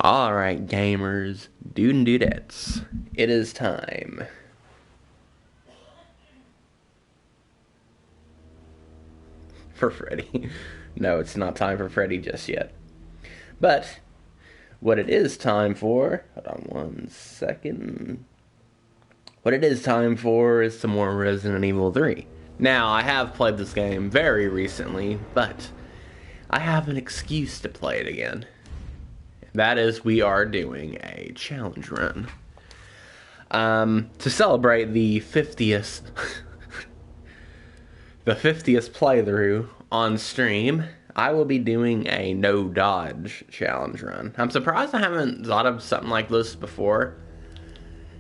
Alright, gamers, dude and dudettes, it is time. For Freddy. No, it's not time for Freddy just yet. But, what it is time for, hold on one second. What it is time for is some more Resident Evil 3. Now, I have played this game very recently, but I have an excuse to play it again. That is, we are doing a challenge run. To celebrate the 50th the 50th playthrough on stream, I will be doing a no dodge challenge run. I'm surprised I haven't thought of something like this before,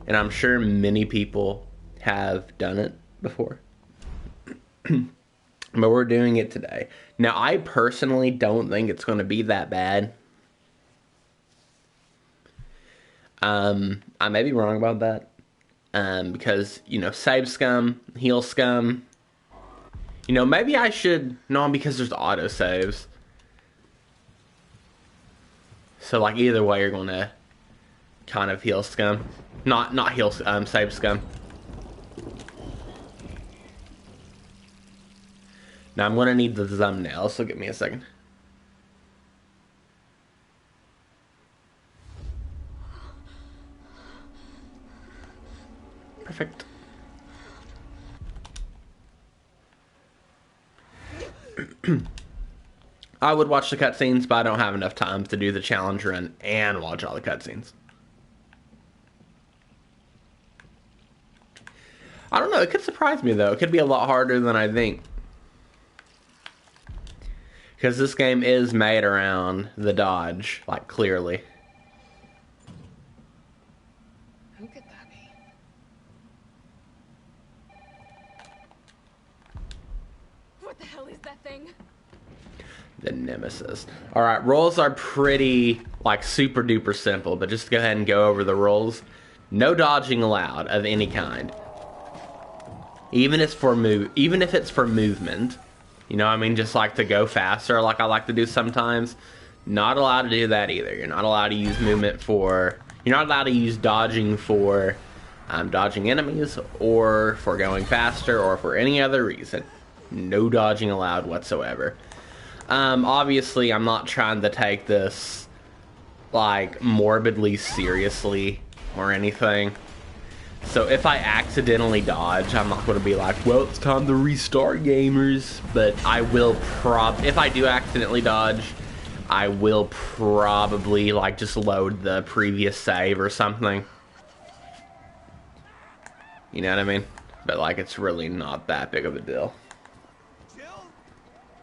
and I'm sure many people have done it before. But we're doing it today. Now, I personally don't think it's going to be that bad. I may be wrong about that. Because, you know, save scum, heal scum. You know, maybe I should... No, because there's auto saves. So, like, either way, you're going to kind of heal scum. Not heal, save scum. Now, I'm going to need the thumbnail, so give me a second. Perfect. I would watch the cutscenes, but I don't have enough time to do the challenge run and watch all the cutscenes. I don't know, it could surprise me though. It could be a lot harder than I think. Because this game is made around the dodge, like, clearly. Who could that be? What the hell is that thing? The Nemesis. Alright, rolls are pretty, like, super duper simple, but just to go ahead and go over the rolls. No dodging allowed of any kind. Even if it's for movement. You know what I mean? Just like to go faster, like I like to do sometimes. Not allowed to do that either. You're not allowed to use movement for... You're not allowed to use dodging for dodging enemies, or for going faster, or for any other reason. No dodging allowed whatsoever. Obviously, I'm not trying to take this, like, morbidly seriously or anything. So if I accidentally dodge, I'm not going to be like, well, it's time to restart, gamers. But I will if I do accidentally dodge, I will probably, like, just load the previous save or something. You know what I mean? But, like, it's really not that big of a deal. Jill?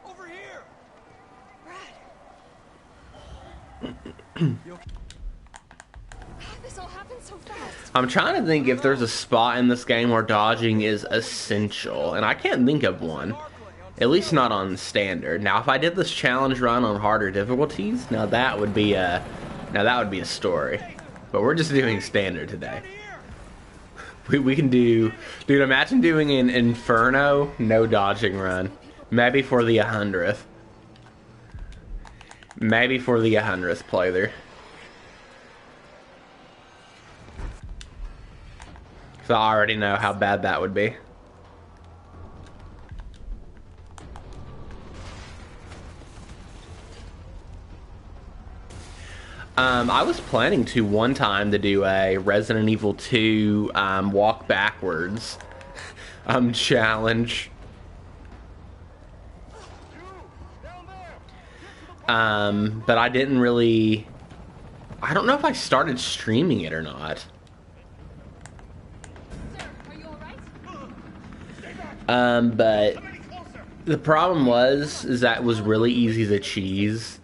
Over here! Brad! This all happened so fast. I'm trying to think if there's a spot in this game where dodging is essential, and I can't think of one. At least not on standard. Now, if I did this challenge run on harder difficulties, now that would be a story. But we're just doing standard today. We can do... Dude, imagine doing an Inferno no dodging run. Maybe for the 100th. Maybe for the 100th playthrough. So I already know how bad that would be. I was planning to one time to do a Resident Evil 2 walk backwards challenge. But I didn't really... I don't know if I started streaming it or not. But the problem is that it was really easy to cheese.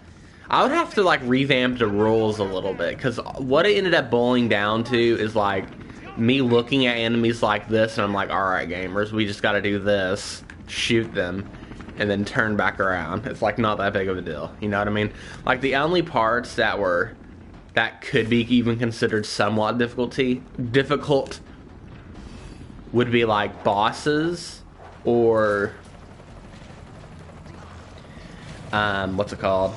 I would have to, like, revamp the rules a little bit, because what it ended up boiling down to is, like, me looking at enemies like this, and I'm like, alright, gamers, we just gotta do this, shoot them, and then turn back around. It's, like, not that big of a deal, you know what I mean? Like, the only parts that could be even considered somewhat difficult would be, like, bosses, or what's it called?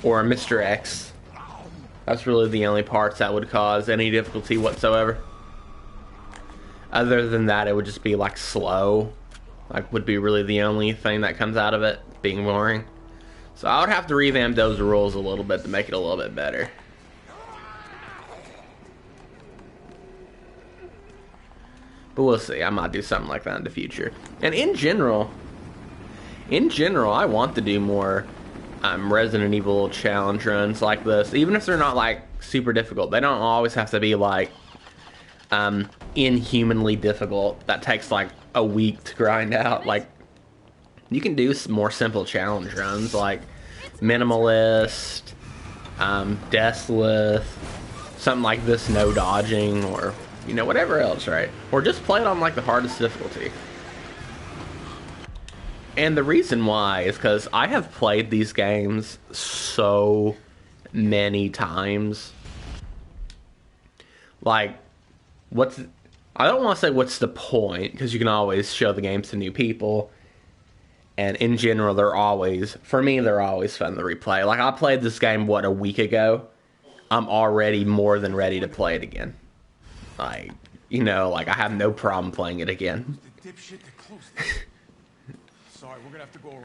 Or Mr. X. That's really the only parts that would cause any difficulty whatsoever. Other than that, it would just be like slow. Like, would be really the only thing that comes out of it being boring. So I would have to revamp those rules a little bit to make it a little bit better. But we'll see. I might do something like that in the future. And in general, I want to do more Resident Evil challenge runs like this. Even if they're not like super difficult. They don't always have to be like inhumanly difficult. That takes like a week to grind out. Like, you can do some more simple challenge runs like Minimalist, Deathless, something like this, no dodging, or you know, whatever else, right? Or just play it on like the hardest difficulty. And the reason why is because I have played these games so many times. Like, I don't want to say what's the point, because you can always show the games to new people. And in general, for me, they're always fun to replay. Like, I played this game, a week ago? I'm already more than ready to play it again. Like, you know, like, I have no problem playing it again. The dipshit that closed it. Sorry, we're gonna have to go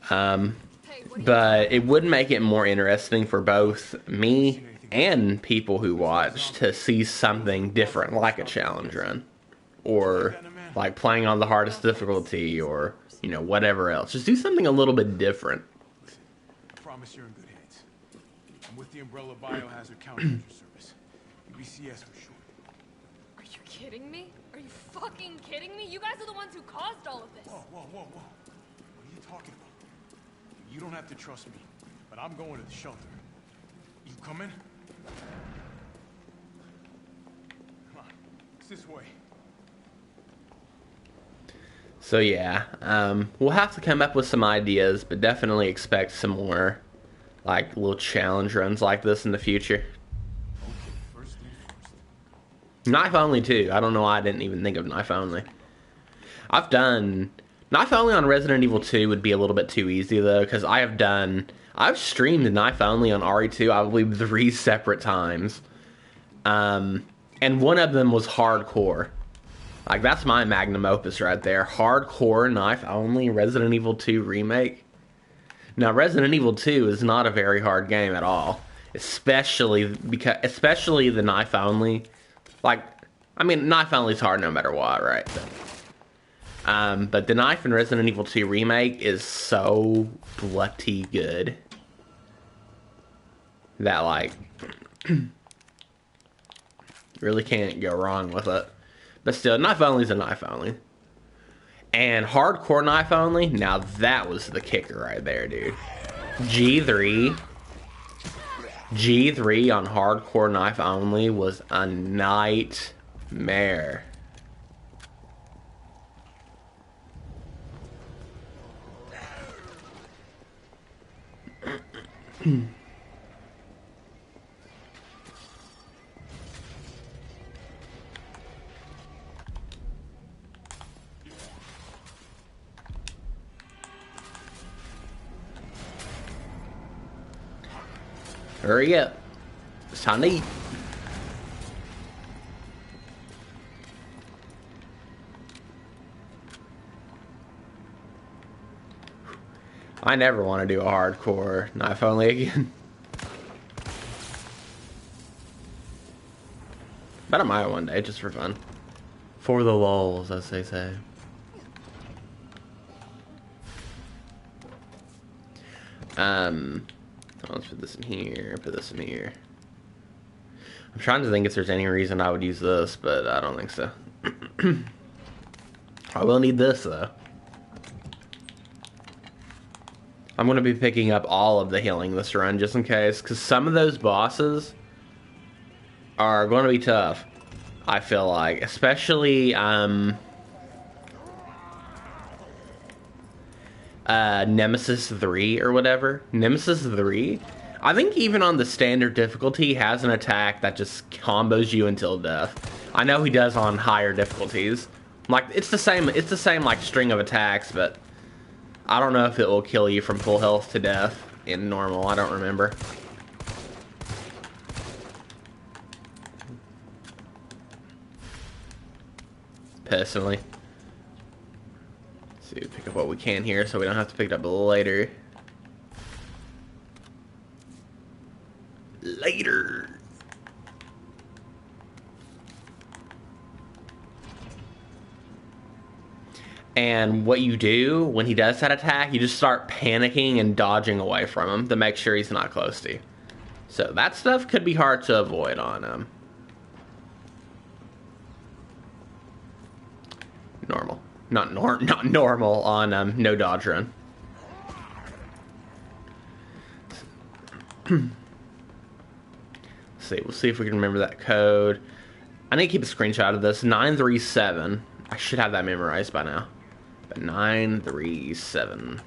around. But it would make it more interesting for both me and people who watch to see something different, like a challenge run, or like playing on the hardest difficulty, or you know, whatever else. Just do something a little bit different. Listen, I promise you're in good hands. I'm with the Umbrella Biohazard Countermeasure Service, UBCS for short. Are you kidding me? Are you fucking kidding me? You guys are the ones who caused all of this. Whoa. What are you talking about? You don't have to trust me, but I'm going to the shelter. You coming? Come on, it's this way. So yeah, we'll have to come up with some ideas, but definitely expect some more like little challenge runs like this in the future. First things first. Knife only too. I don't know why I didn't even think of knife only. I've done knife only on Resident Evil 2 would be a little bit too easy though, because I've streamed knife only on RE2 I believe 3 separate times, and one of them was hardcore. Like, that's my magnum opus right there. Hardcore knife only Resident Evil 2 remake. Now, Resident Evil 2 is not a very hard game at all, especially the knife only. Like, I mean, knife only is hard no matter what, right? But the knife in Resident Evil 2 remake is so bloody good that, like, really can't go wrong with it. But still, knife only is a knife only. And hardcore knife only, now that was the kicker right there, dude. G3 on hardcore knife only was a nightmare. Hurry up. It's time to eat. I never want to do a hardcore knife only again. But I might one day, just for fun. For the lulz, as they say. Let's put this in here, put this in here. I'm trying to think if there's any reason I would use this, but I don't think so. I will need this, though. I'm going to be picking up all of the healing this run, just in case, because some of those bosses are going to be tough, I feel like. Especially, Nemesis 3 or whatever. Nemesis 3, I think even on the standard difficulty, has an attack that just combos you until death. I know he does on higher difficulties. Like, it's the same like string of attacks, but I don't know if it will kill you from full health to death in normal. I don't remember. personally. Let's see, pick up what we can here so we don't have to pick it up later. Later. And what you do when he does that attack, you just start panicking and dodging away from him to make sure he's not close to you. So that stuff could be hard to avoid on him. Normal. Not normal on no dodge run. Let's see. We'll see if we can remember that code. I need to keep a screenshot of this. 937. I should have that memorized by now. But 937.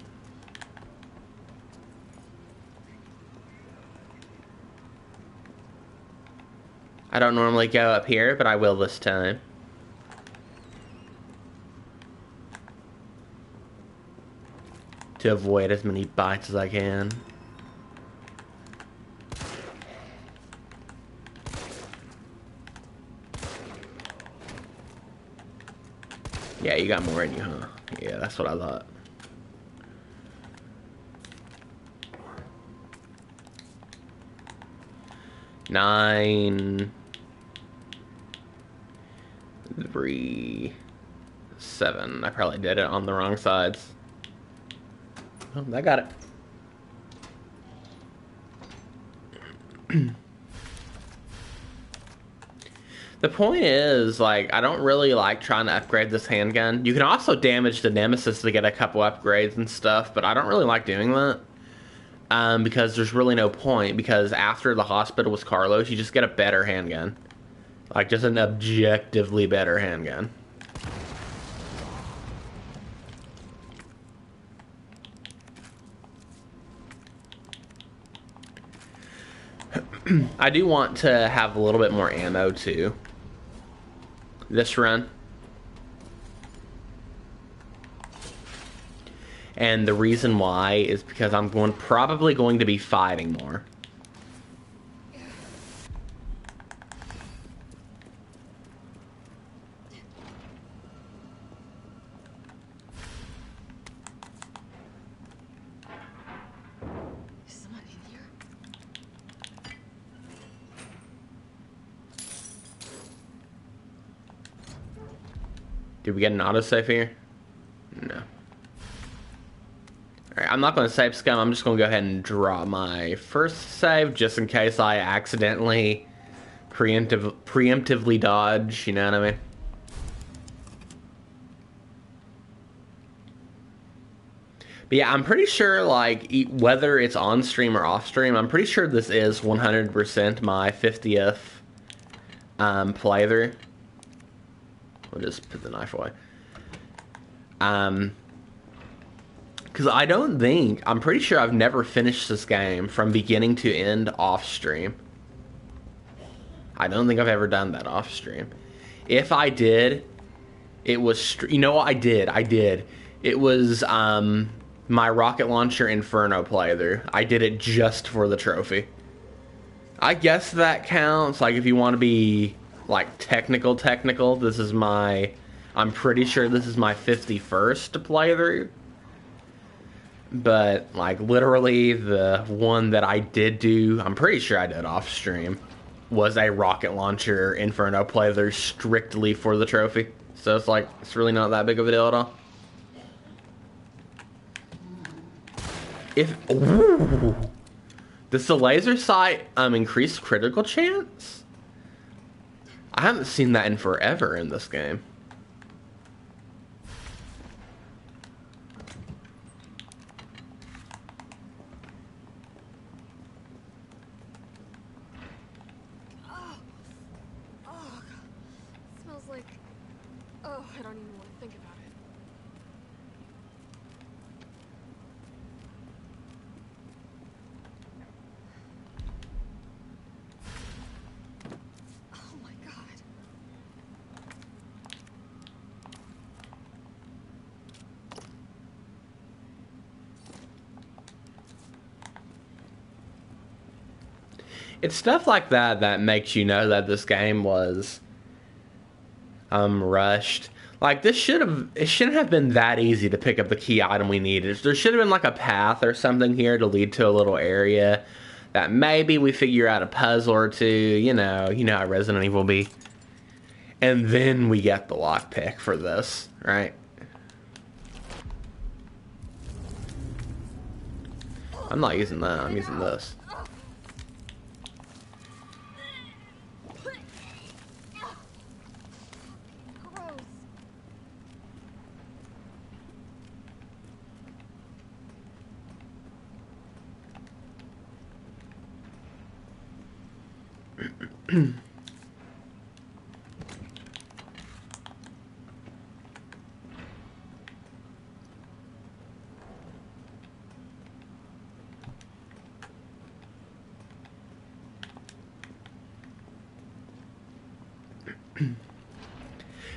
I don't normally go up here, but I will this time. To avoid as many bites as I can. Yeah, you got more in you, huh? Yeah, that's what I thought. Nine, 3, 7. I probably did it on the wrong sides. Oh, I got it. The point is, like, I don't really like trying to upgrade this handgun. You can also damage the Nemesis to get a couple upgrades and stuff, but I don't really like doing that. Because there's really no point, because after the hospital with Carlos, you just get a better handgun. Like, just an objectively better handgun. I do want to have a little bit more ammo, too. This run. And the reason why is because I'm probably going to be fighting more. Is someone in here? Did we get an autosave here? No. Alright, I'm not going to save scum. I'm just going to go ahead and draw my first save just in case I accidentally preemptively dodge, you know what I mean? But yeah, I'm pretty sure, like, whether it's on stream or off stream, I'm pretty sure this is 100% my 50th playthrough. We'll just put the knife away. Because I'm pretty sure I've never finished this game from beginning to end off stream. I don't think I've ever done that off stream. If I did, it was, you know what, I did. It was, my rocket launcher Inferno playthrough. I did it just for the trophy. I guess that counts, like, if you want to be, like, technical, this is I'm pretty sure this is my 51st playthrough. But, like, literally the one that I did do, I'm pretty sure I did off stream, was a rocket launcher Inferno playthrough strictly for the trophy. So it's like, it's really not that big of a deal at all. Ooh, does the laser sight increase critical chance? I haven't seen that in forever in this game. Smells like... Oh, I don't even want to think about it. Oh my god. It's stuff like that that makes you know that this game was rushed. Like, it shouldn't have been that easy to pick up the key item we needed. There should have been like a path or something here to lead to a little area that maybe we figure out a puzzle or two, you know how Resident Evil be. And then we get the lockpick for this, right? I'm not using that, I'm using this.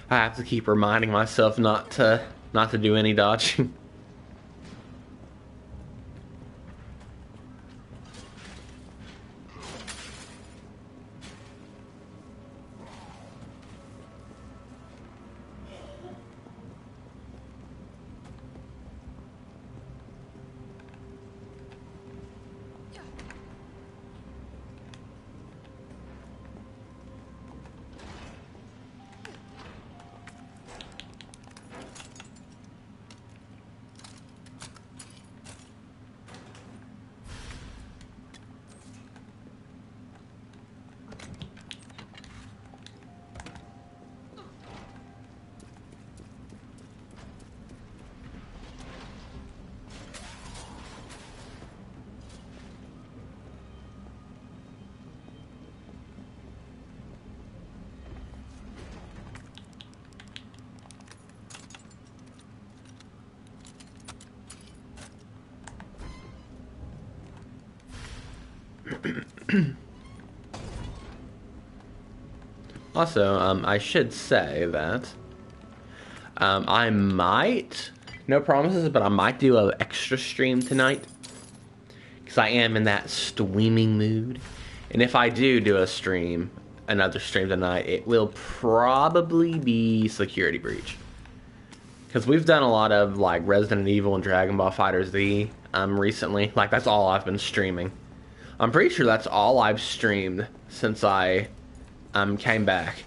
I have to keep reminding myself not to do any dodging. Also, I should say that I might, no promises, but I might do an extra stream tonight. Because I am in that streaming mood. And if I do a stream, another stream tonight, it will probably be Security Breach. Because we've done a lot of like Resident Evil and Dragon Ball FighterZ recently. Like, that's all I've been streaming. I'm pretty sure that's all I've streamed since I came back.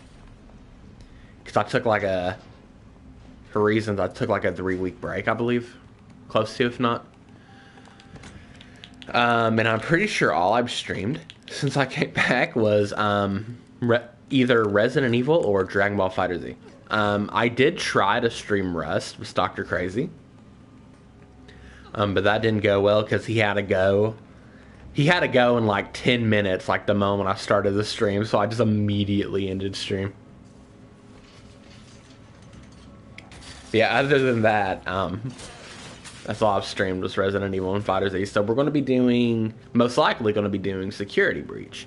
Because I took like for reasons, I took like a 3-week break, I believe. Close to, if not. And I'm pretty sure all I've streamed since I came back was either Resident Evil or Dragon Ball FighterZ. I did try to stream Rust with Dr. Crazy. But that didn't go well because he had to go. He had to go in like 10 minutes, like the moment I started the stream, so I just immediately ended stream. Yeah, other than that, that's all I've streamed was Resident Evil and FighterZ. So we're going to be doing, most likely going to be doing Security Breach.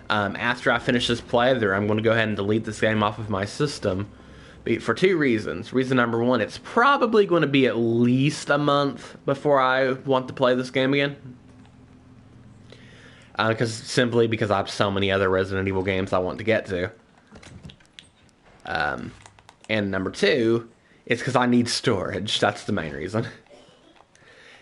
After I finish this playthrough, I'm going to go ahead and delete this game off of my system for 2 reasons. Reason number 1, it's probably going to be at least a month before I want to play this game again. Simply because I have so many other Resident Evil games I want to get to. And number 2, it's because I need storage. That's the main reason.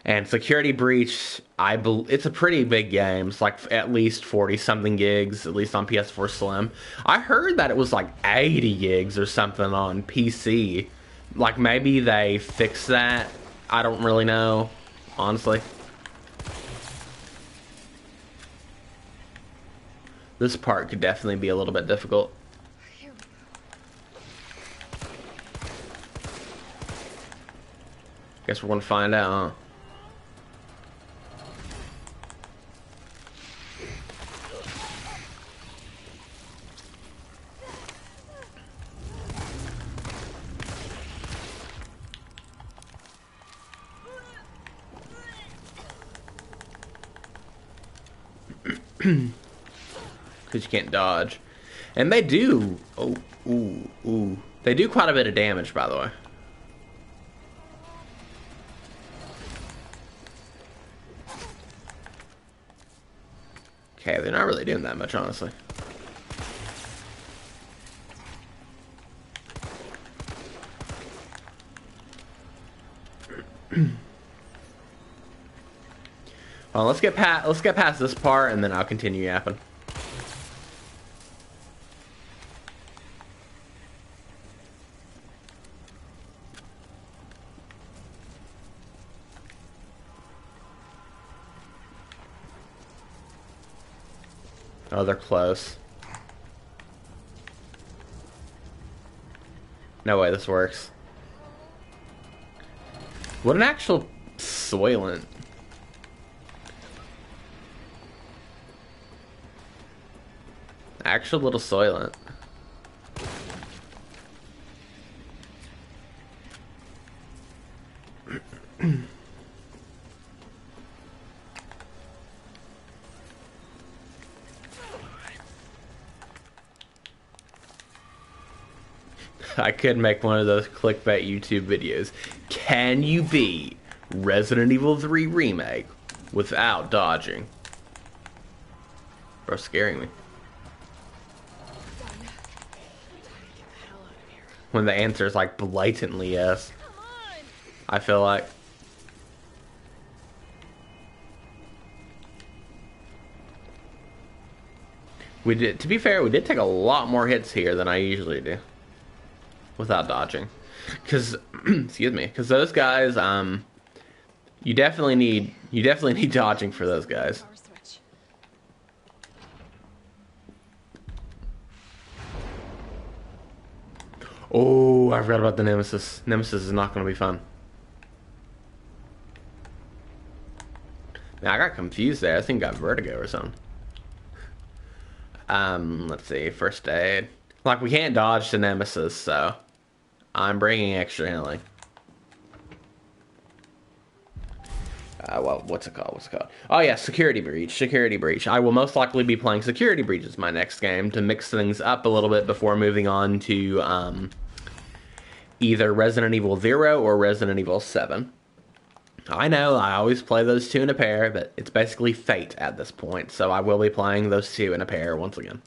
And Security Breach, it's a pretty big game. It's like at least 40-something gigs, at least on PS4 Slim. I heard that it was like 80 gigs or something on PC. Like, maybe they fixed that. I don't really know, honestly. This part could definitely be a little bit difficult. Guess we're gonna find out, huh? Because you can't dodge. And they do... Oh, ooh. They do quite a bit of damage, by the way. Okay, they're not really doing that much, honestly. Well, let's get past this part, and then I'll continue yapping. Oh, they're close. No way this works. What an actual Soylent. Actual little Soylent. I could make one of those clickbait YouTube videos. Can you beat Resident Evil 3 Remake without dodging? Bro, scaring me. When the answer is like blatantly yes. I feel like. We did, to be fair, we did take a lot more hits here than I usually do. Without dodging. Because, excuse me, because those guys, you definitely need dodging for those guys. Oh, I forgot about the Nemesis. Nemesis is not going to be fun. Now, I got confused there. I think I got vertigo or something. Let's see. First aid. Like, we can't dodge the Nemesis, so I'm bringing extra healing. Well, what's it called? Oh, yeah, Security Breach. Security Breach. I will most likely be playing Security Breach as my next game to mix things up a little bit before moving on to either Resident Evil 0 or Resident Evil 7. I know, I always play those two in a pair, but it's basically fate at this point, so I will be playing those two in a pair once again.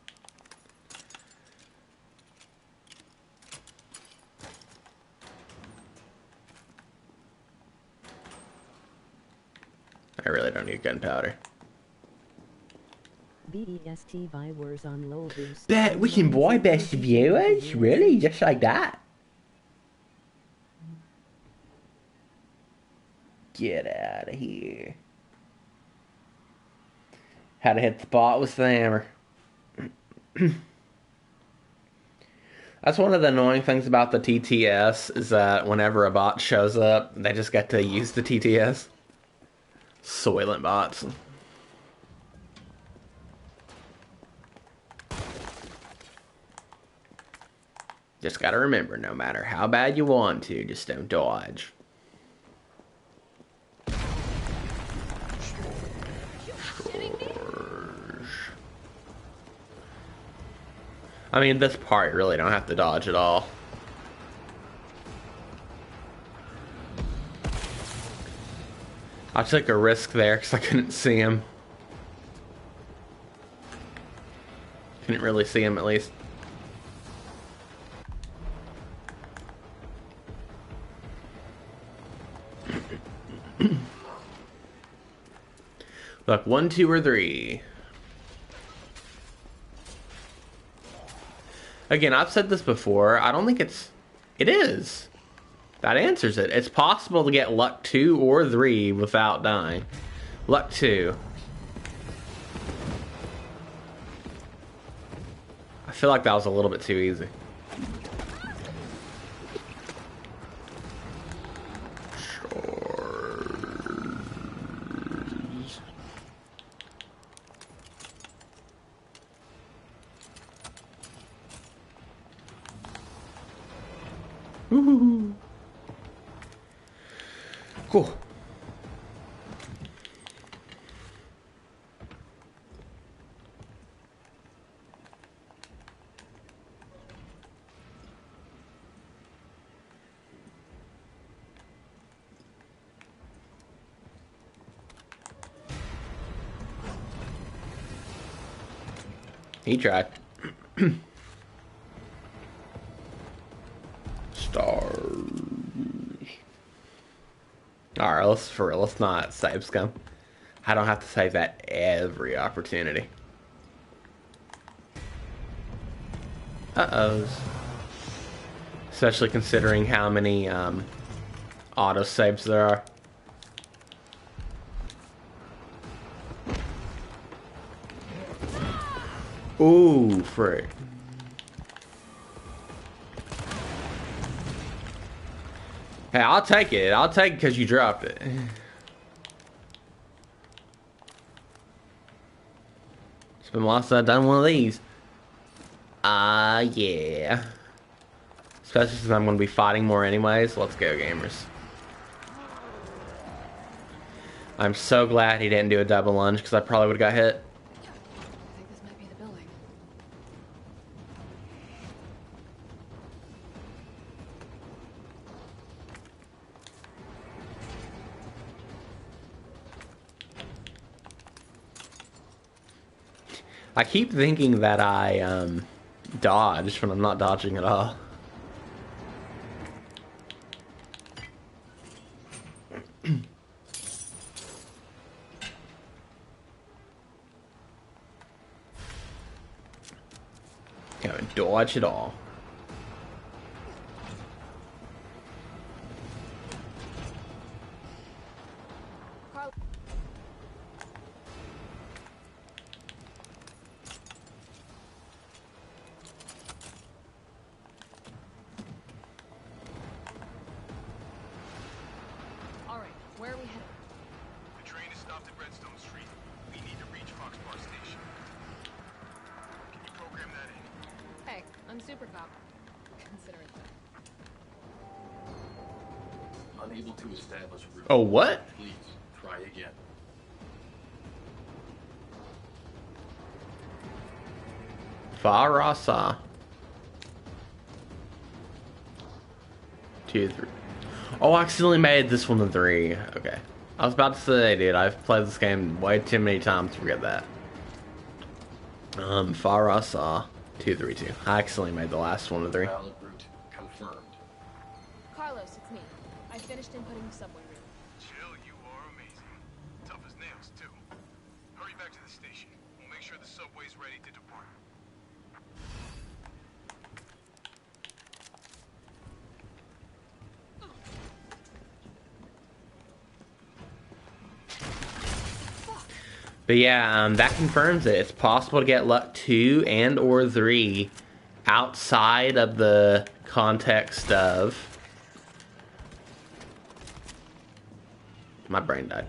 I really don't need gunpowder. BEST viewers on low boost. Bet we can buy best viewers? Really? Just like that? Get out of here. How to hit the bot with the hammer. That's one of the annoying things about the TTS, is that whenever a bot shows up, they just get to use the TTS. Soylent bots. Just gotta remember, no matter how bad you want to, just don't dodge. I mean, this part, you really don't have to dodge at all. I took a risk there because I couldn't see him. Couldn't really see him, at least. Look, 1, 2, or 3. Again, I've said this before. I don't think it's... It is. That answers it. It's possible to get luck 2 or 3 without dying. Luck 2. I feel like that was a little bit too easy. Woohoo. Cool. He tried. Stars. Alright, let's for real. Let's not save scum. I don't have to save that every opportunity. Uh-ohs. Especially considering how many auto saves there are. Ooh, frick. Hey, I'll take it. I'll take it because you dropped it. It's been a while since I've done one of these. Yeah. Especially since I'm going to be fighting more anyways. Let's go, gamers. I'm so glad he didn't do a double lunge because I probably would have got hit. I think this might be the building. I keep thinking that I dodged when I'm not dodging at all. Can't dodge at all. Carl, all right, where are we headed? The train is stopped at Redstone Street. We need to reach Foxbar Station. Can you program that in? Hey, I'm Super Cop. Consider it done. Unable to establish route. Oh, what? Please try again. Farasa. 2, 3. Oh, I accidentally made this one a 3. Okay. I was about to say, dude, I've played this game way too many times to forget that. Farasa 232. I accidentally made the last one a 3. Valid route confirmed. Carlos, it's me. I finished inputting the subway route. Jill, you are amazing. Tough as nails, too. Hurry back to the station. We'll make sure the subway's ready to depart. But yeah, that confirms it. It's possible to get luck 2 and or 3 outside of the context of... My brain died.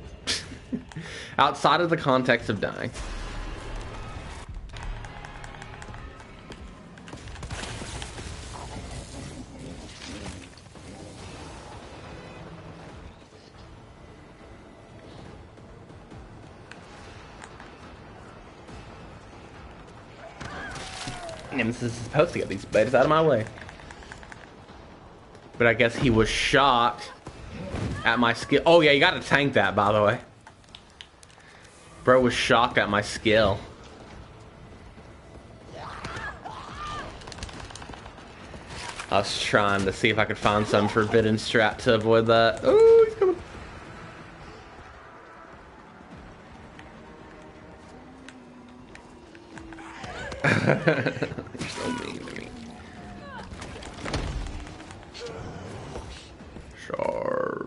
Outside of the context of dying. Nemesis is supposed to get these spiders out of my way. But I guess he was shocked at my skill. Oh yeah, you gotta tank that, by the way. Bro was shocked at my skill. I was trying to see if I could find some forbidden strat to avoid that. Oh, he's coming. You're so mean to me. Charge.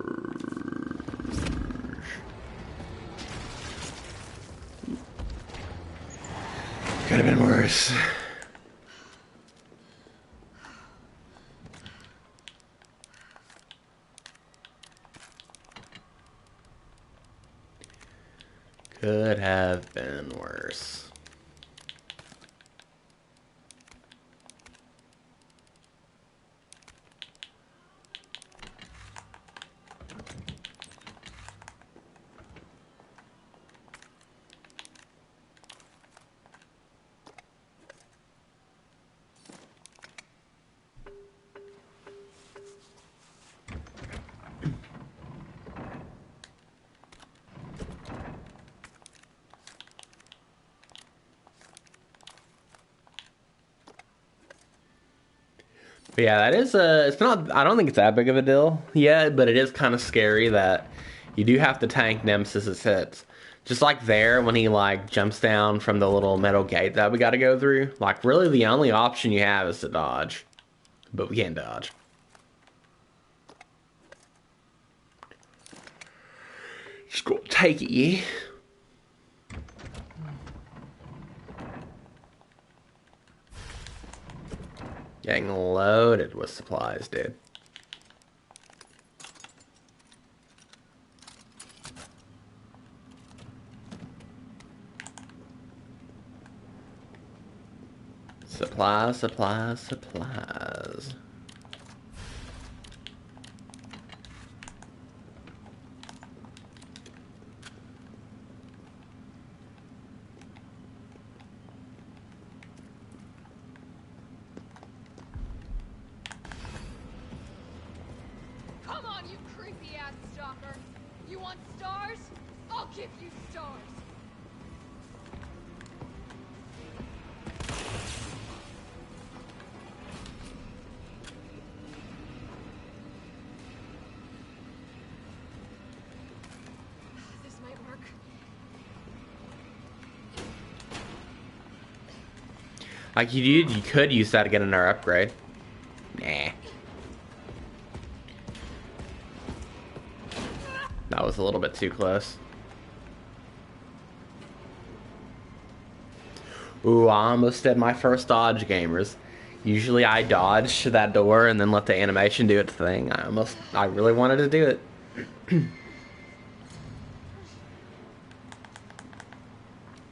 Could have been worse. Could have been worse. But yeah, that is it's not, I don't think it's that big of a deal yet, but it is kind of scary that you do have to tank Nemesis's hits. Just like there, when he like jumps down from the little metal gate that we got to go through, like really the only option you have is to dodge. But we can't dodge. Just go take it, yeah. Getting loaded with supplies, dude. Supplies, supplies, supplies. Come on, you creepy ass stalker. You want stars? I'll give you stars. This might work. Like you could use that to get another upgrade. Nah. That was a little bit too close. Ooh, I almost did my first dodge, gamers. Usually I dodge to that door and then let the animation do its thing. I really wanted to do it.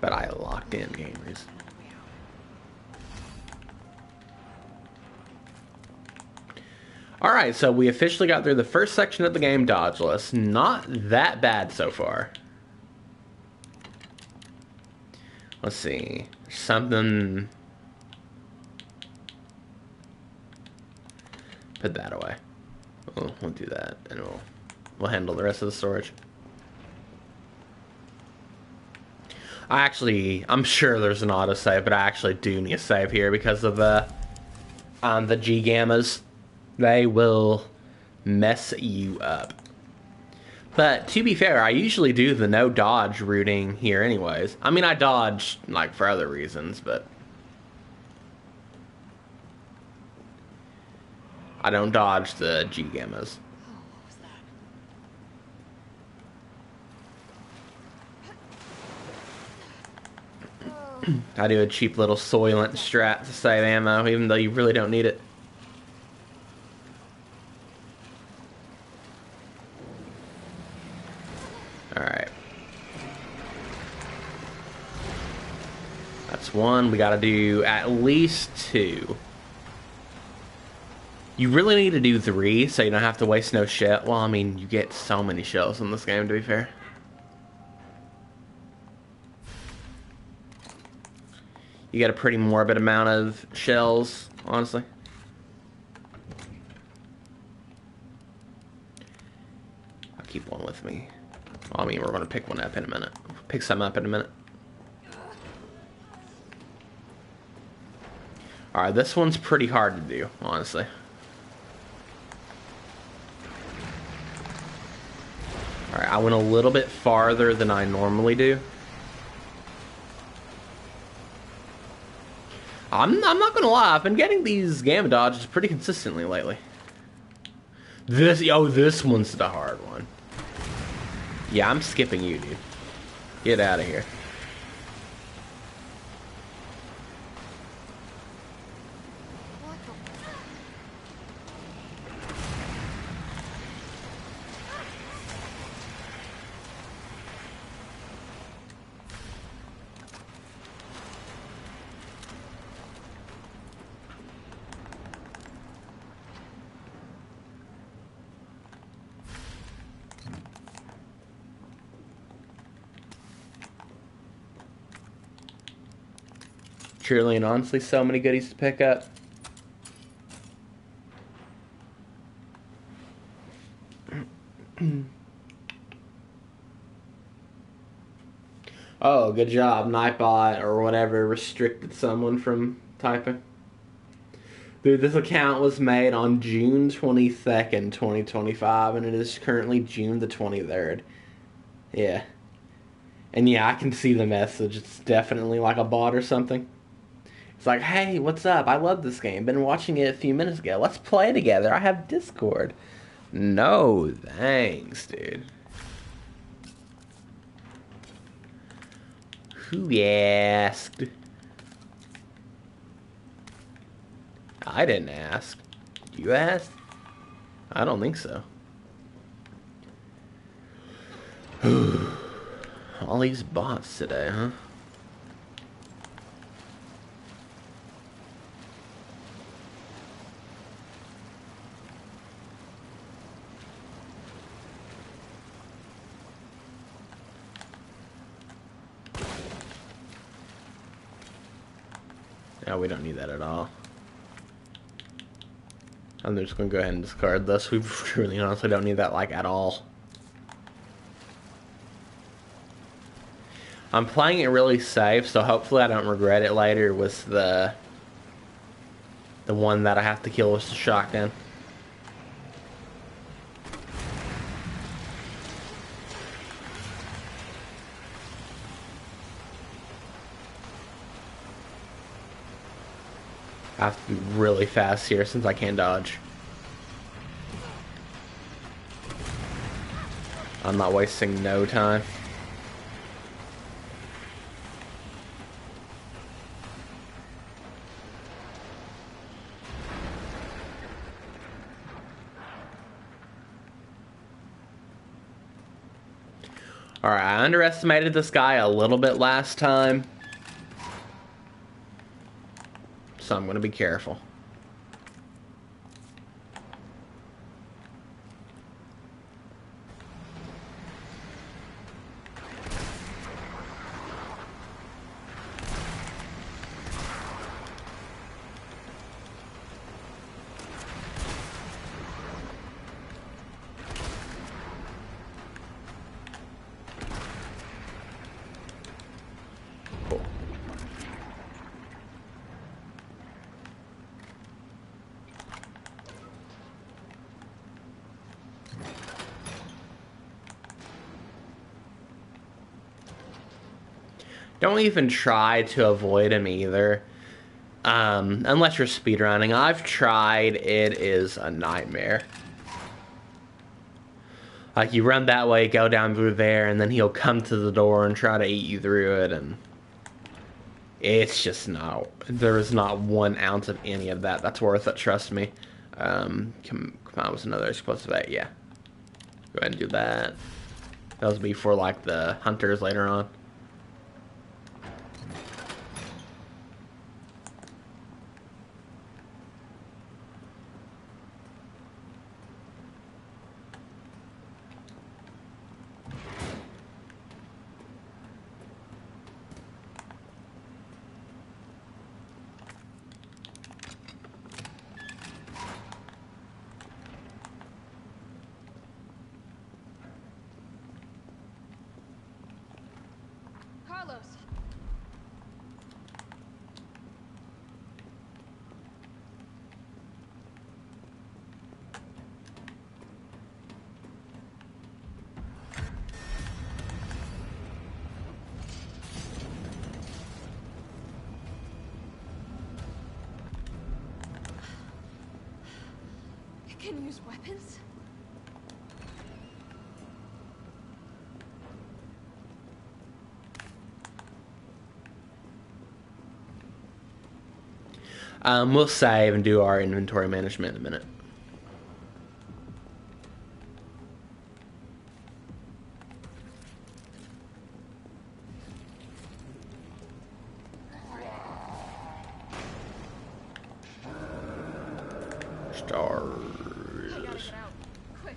But I locked in, gamers. Alright, so we officially got through the first section of the game dodgeless. Not that bad so far. Let's see. Something... Put that away. We'll do that, and we'll handle the rest of the storage. I'm sure there's an autosave, but I actually do need a save here because of the G gammas. They will mess you up. But to be fair, I usually do the no dodge routing here anyways. I mean, I dodge like for other reasons, but I don't dodge the G gammas. I do a cheap little Soylent strat to save ammo, even though you really don't need it. Alright. That's one. We gotta do at least two. You really need to do three, so you don't have to waste no shit. Well, I mean, you get so many shells in this game, to be fair. You get a pretty morbid amount of shells, honestly. I'll keep one with me. Well, I mean, we're going to pick one up in a minute. Pick some up in a minute. Alright, this one's pretty hard to do, honestly. Alright, I went a little bit farther than I normally do. I'm not gonna lie, I've been getting these gamma dodges pretty consistently lately. This one's the hard one. Yeah, I'm skipping you, dude. Get out of here. Truly and honestly, so many goodies to pick up. Oh, good job. Nightbot or whatever restricted someone from typing. Dude, this account was made on June 22nd, 2025, and it is currently June the 23rd. Yeah. And yeah, I can see the message. It's definitely like a bot or something. It's like, hey, what's up? I love this game. Been watching it a few minutes ago. Let's play together. I have Discord. No, thanks, dude. Who asked? I didn't ask. Did you ask? I don't think so. All these bots today, huh? Yeah, we don't need that at all. I'm just gonna go ahead and discard this. We really honestly don't need that, like, at all. I'm playing it really safe, so hopefully I don't regret it later with the one that I have to kill with the shotgun. I have to be really fast here since I can't dodge. I'm not wasting no time. Alright, I underestimated this guy a little bit last time. So I'm going to be careful. Cool. Don't even try to avoid him either. Unless you're speedrunning. I've tried. It is a nightmare. Like, you run that way, go down through there, and then he'll come to the door and try to eat you through it, and it's just not, there is not 1 ounce of any of that that's worth it, trust me. Come on, what's another explosive bait? Yeah. Go ahead and do that. That'll be for, like, the hunters later on. Carlos. It can use weapons? We'll save and do our inventory management in a minute. Stars. Quick.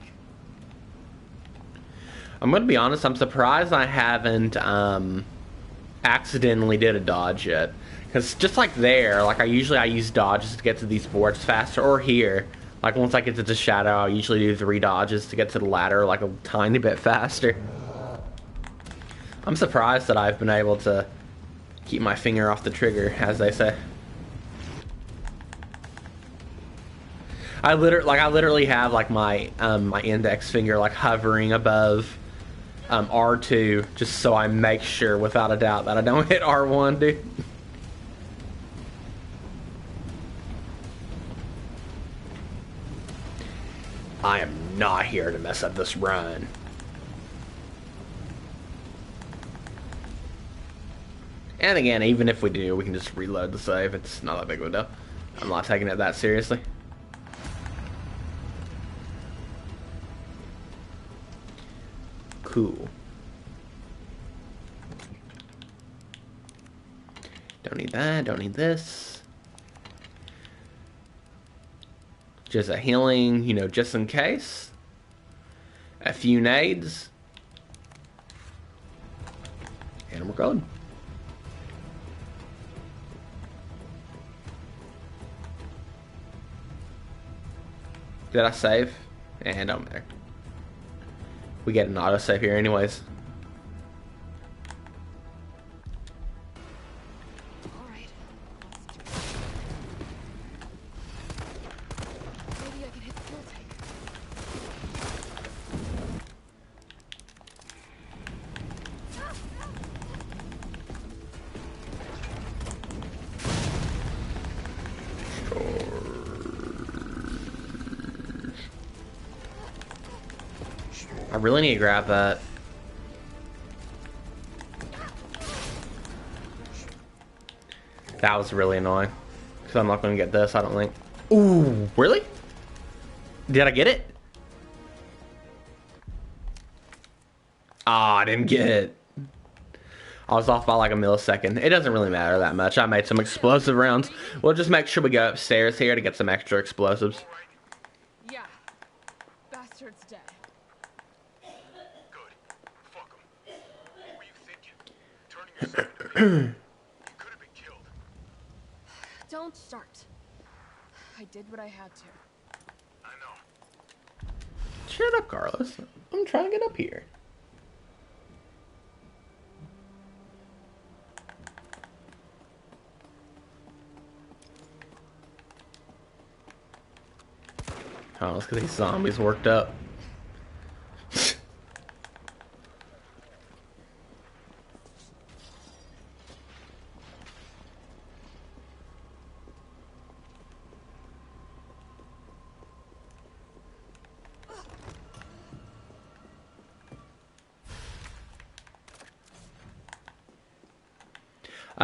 I'm gonna be honest, I'm surprised I haven't accidentally did a dodge yet. Because just like there, like I use dodges to get to these boards faster, or here. Like once I get to the shadow, I'll usually do 3 dodges to get to the ladder like a tiny bit faster. I'm surprised that I've been able to keep my finger off the trigger, as they say. I literally have like my my index finger like hovering above R2 just so I make sure without a doubt that I don't hit R1, dude. I am not here to mess up this run. And again, even if we do, we can just reload the save. It's not that big of a deal. I'm not taking it that seriously. Cool. Don't need that, don't need this. Just a healing, you know, just in case. A few nades. And we're going. Did I save? And I'm there. We get an autosave here anyways. All right. Maybe I can hit the fuel tank. I really need to grab that. That was really annoying. Because I'm not going to get this, I don't think. Ooh, really? Did I get it? Ah, I didn't get it. I was off by like a millisecond. It doesn't really matter that much. I made some explosive rounds. We'll just make sure we go upstairs here to get some extra explosives. Yeah. Bastard's dead. Good. Fuck him. What were you thinking? Turning yourself into people. You could have been killed. Don't start. I did what I had to. I know. Shut up, Carlos. I'm trying to get up here. Oh, let's get these zombies worked up.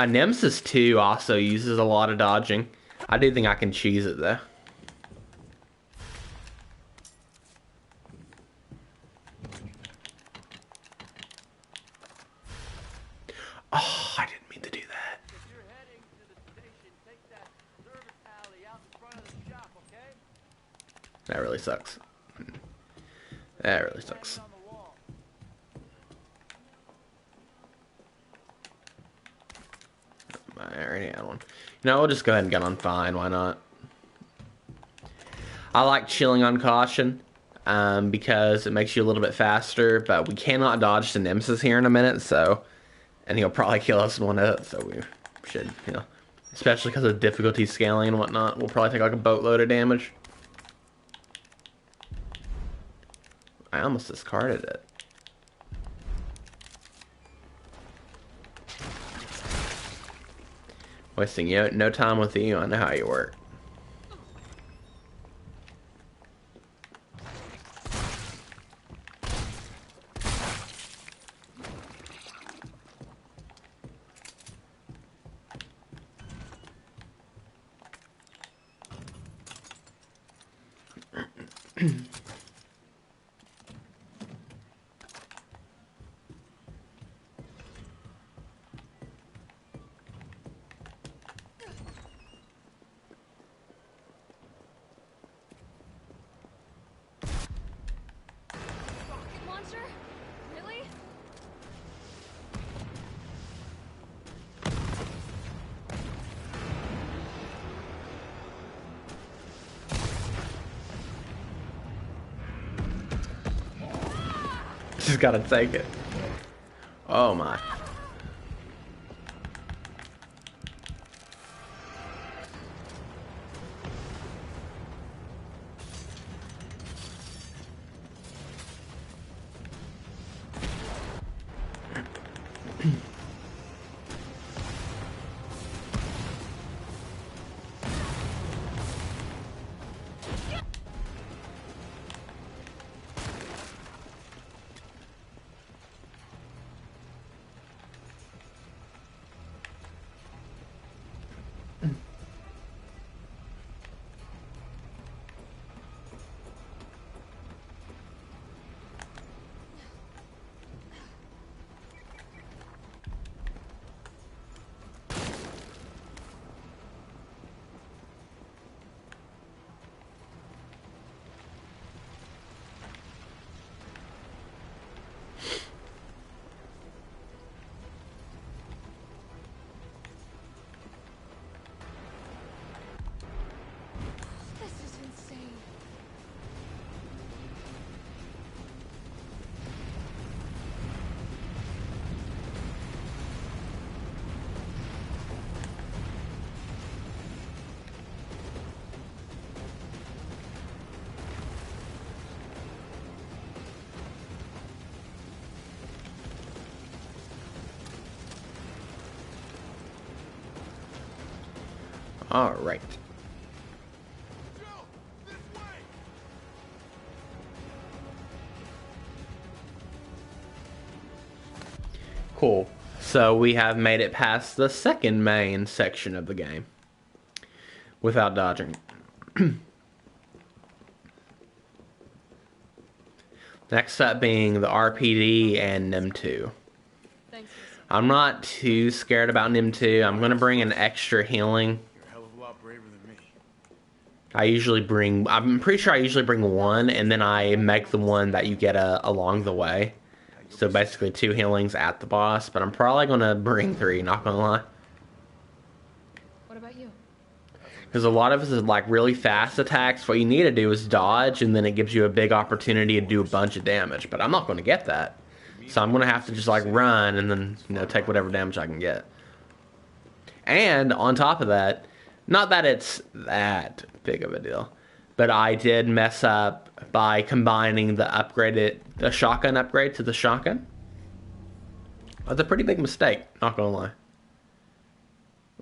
Nemesis 2 also uses a lot of dodging. I do think I can cheese it though. Oh, I didn't mean to do that. If you're heading to the station, take that service alley out in front of the shop, okay? That really sucks. That really sucks. On the wall. I already had one. You know, we'll just go ahead and get on fine. Why not? I like chilling on caution because it makes you a little bit faster, but we cannot dodge the Nemesis here in a minute, so... And he'll probably kill us in one hit, so we should, you know... Especially because of difficulty scaling and whatnot. We'll probably take like a boatload of damage. I almost discarded it. Wasting no time with you. I know how you work. Rocket launcher? Really? Just gotta take it. Oh my. All right. Jill, this way! Cool. So we have made it past the second main section of the game without dodging. Next up being the RPD and NIM2. Thanks, Lisa. I'm not too scared about NIM2. I'm going to bring an extra healing. You're a hell of a lot braver than me. I'm pretty sure I usually bring one, and then I make the one that you get along the way. So basically 2 healings at the boss, but I'm probably going to bring 3, not going to lie. What about you? Because a lot of this is like really fast attacks. What you need to do is dodge, and then it gives you a big opportunity to do a bunch of damage. But I'm not going to get that. So I'm going to have to just like run and then, take whatever damage I can get. And on top of that, not that it's that big of a deal, but I did mess up by combining the shotgun upgrade to the shotgun. That's a pretty big mistake, not gonna lie.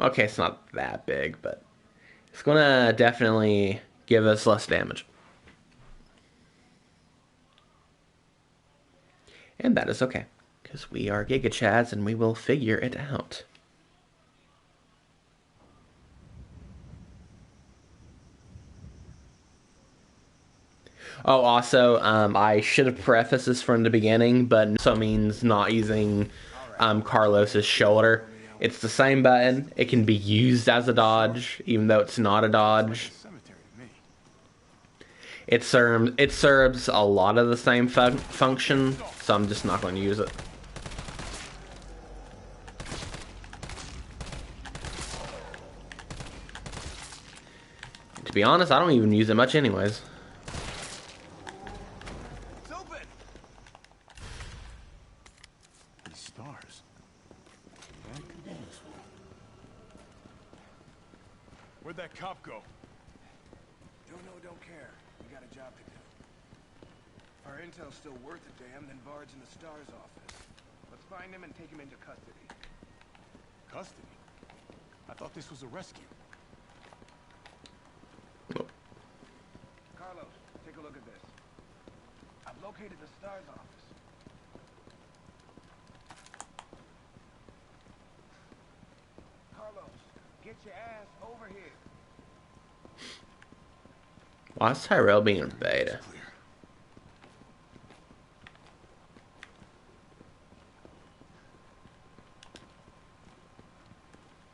Okay, it's not that big, but it's gonna definitely give us less damage. And that is okay, because we are Giga Chads and we will figure it out. Oh, also, I should have prefaced this from the beginning, but also means not using Carlos's shoulder. It's the same button. It can be used as a dodge, even though it's not a dodge. Cemetery to me. It serves a lot of the same function, so I'm just not going to use it. To be honest, I don't even use it much anyways. It's open! These stars. That could be useful. Where'd that cop go? Don't know, don't care. We got a job to do. If our intel's still worth a damn, then Bard's in the STARS office. Let's find him and take him into custody. Custody? I thought this was a rescue. Carlos, take a look at this. I've located the STARS office. Carlos, get your ass over here. Why is Tyrell being in beta? Clear.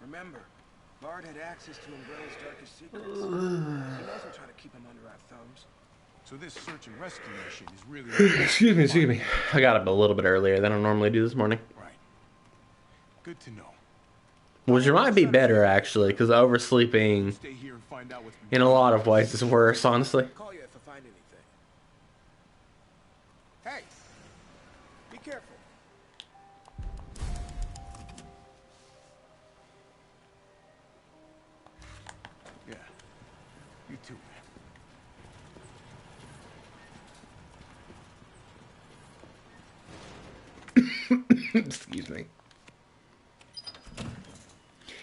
Remember, Bard had access to Umbrella's darkest secrets. He mustn't try to keep him under our thumbs. So this search and rescue mission is really... Excuse me. I got up a little bit earlier than I normally do this morning. Right. Good to know. Which might be better, actually, because oversleeping Stay here and find out what's been in a lot of ways is worse, honestly. Call you if I find anything. Hey! Be careful. Yeah. You too, man. Excuse me.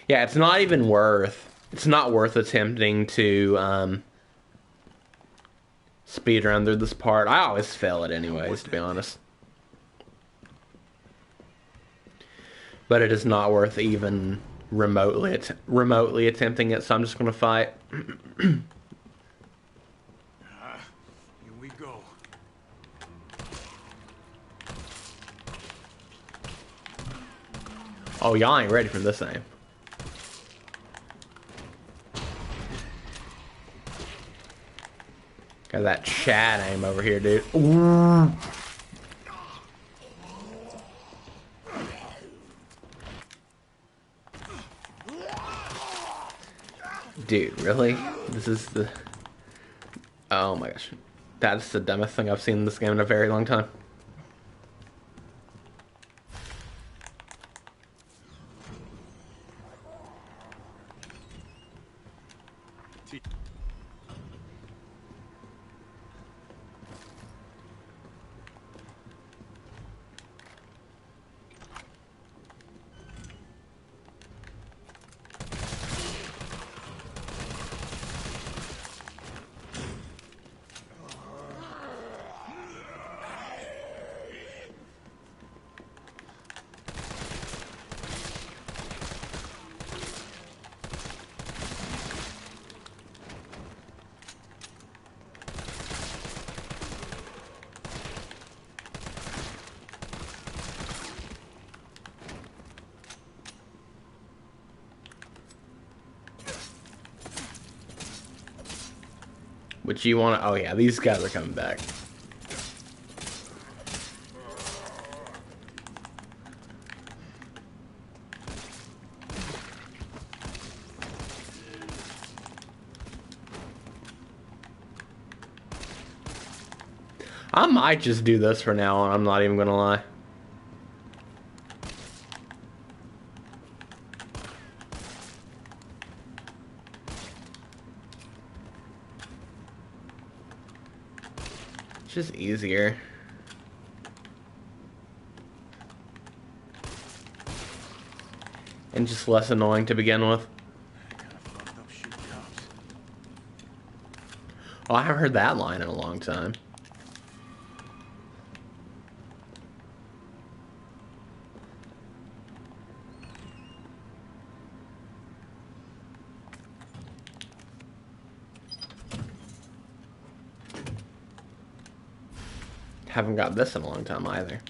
Yeah, it's not worth attempting to speed run through this part. I always fail it anyways, to be honest. But it is not worth even remotely attempting it, so I'm just going to fight. Here we go. Oh, y'all ain't ready for this aim. Got that Chad aim over here, dude. Ooh. Dude, really? This is the... Oh my gosh. That's the dumbest thing I've seen in this game in a very long time. Which you want to... Oh, yeah, these guys are coming back. I might just do this for now on, I'm not even gonna lie. It's just easier. And just less annoying to begin with. Kind of fucked up shooting cops. Oh, I haven't heard that line in a long time. Haven't got this in a long time either.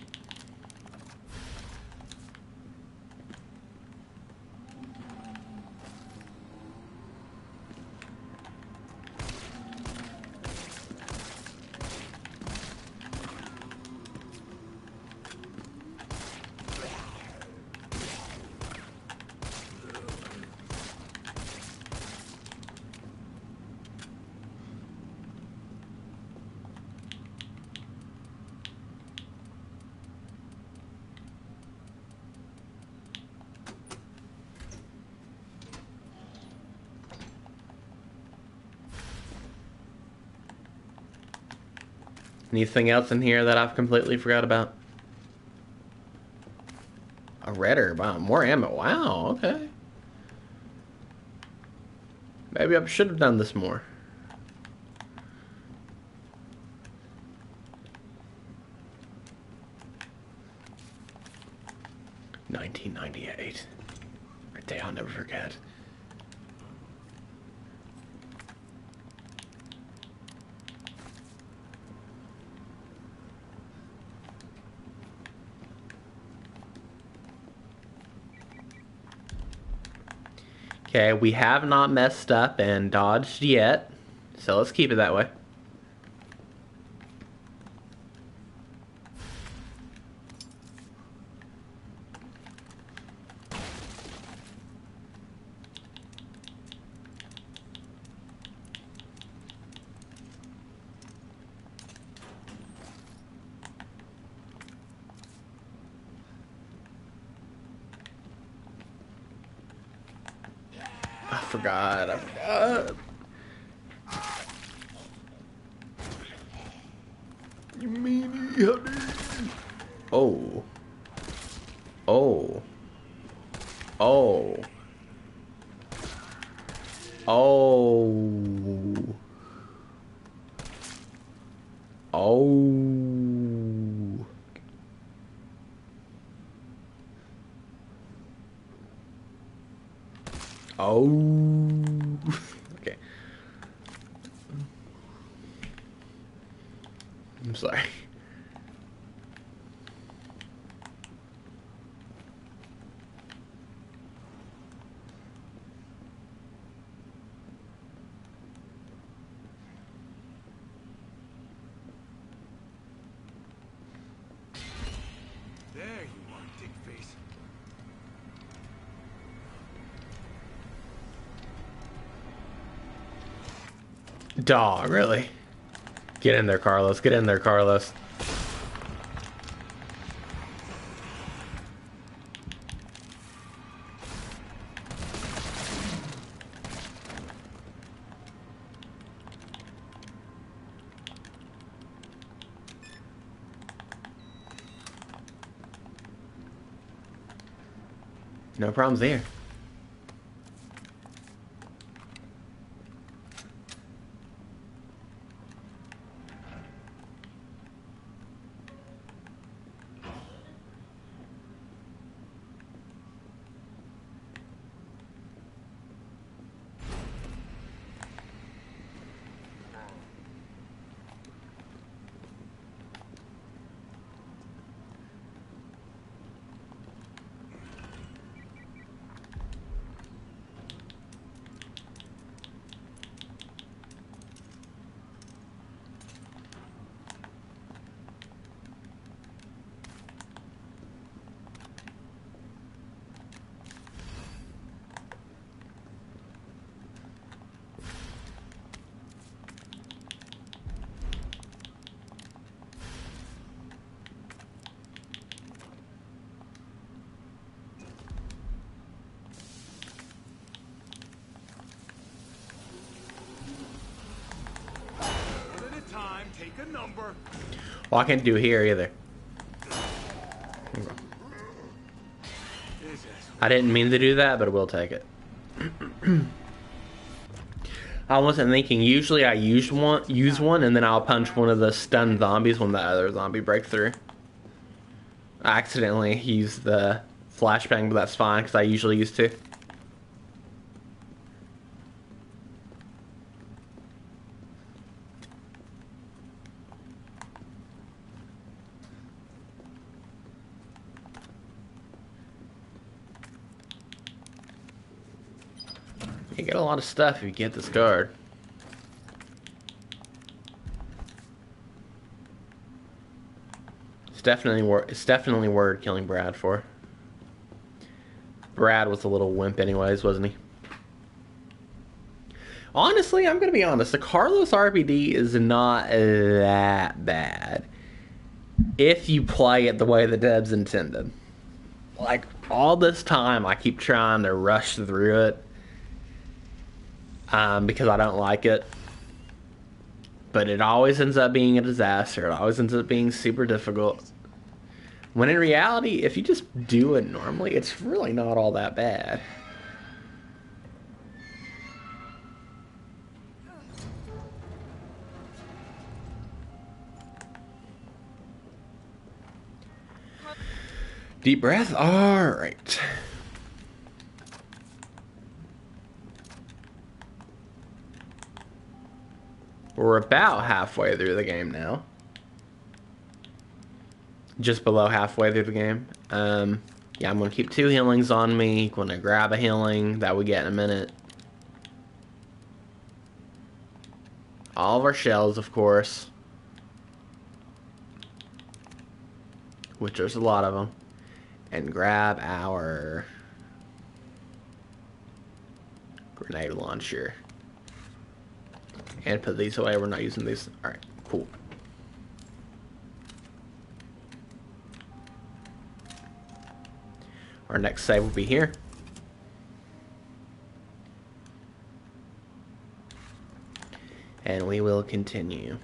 Anything else in here that I've completely forgot about? A redder, wow, more ammo. Wow, okay. Maybe I should have done this more. $19.98. A day I'll never forget. Okay, we have not messed up and dodged yet, so let's keep it that way. I forgot. You meanie, honey. Oh. Oh. Oh. Oh. Oh. Oh. Okay. I'm sorry. There you are, dick face. Dog, really? Get in there, Carlos. Get in there, Carlos. No problems there. a number. Well, I can't do here either. I didn't mean to do that, but I will take it. I wasn't thinking. Usually I use one, and then I'll punch one of the stunned zombies when the other zombie breaks through. I accidentally used the flashbang, but that's fine, because I usually used to. You get a lot of stuff if you get this card. It's definitely worth killing Brad for. Brad was a little wimp anyways, wasn't he? Honestly, I'm gonna be honest, the Carlos RPD is not that bad if you play it the way the devs intended. Like, all this time I keep trying to rush through it because I don't like it. But it always ends up being a disaster. It always ends up being super difficult. When in reality, if you just do it normally, it's really not all that bad. Deep breath. All right. We're about halfway through the game now. Just below halfway through the game. Yeah, I'm going to keep 2 healings on me. Going to grab a healing that we get in a minute. All of our shells, of course. Which there's a lot of them. And grab our grenade launcher. And put these away. We're not using these. Alright, cool. Our next save will be here. And we will continue.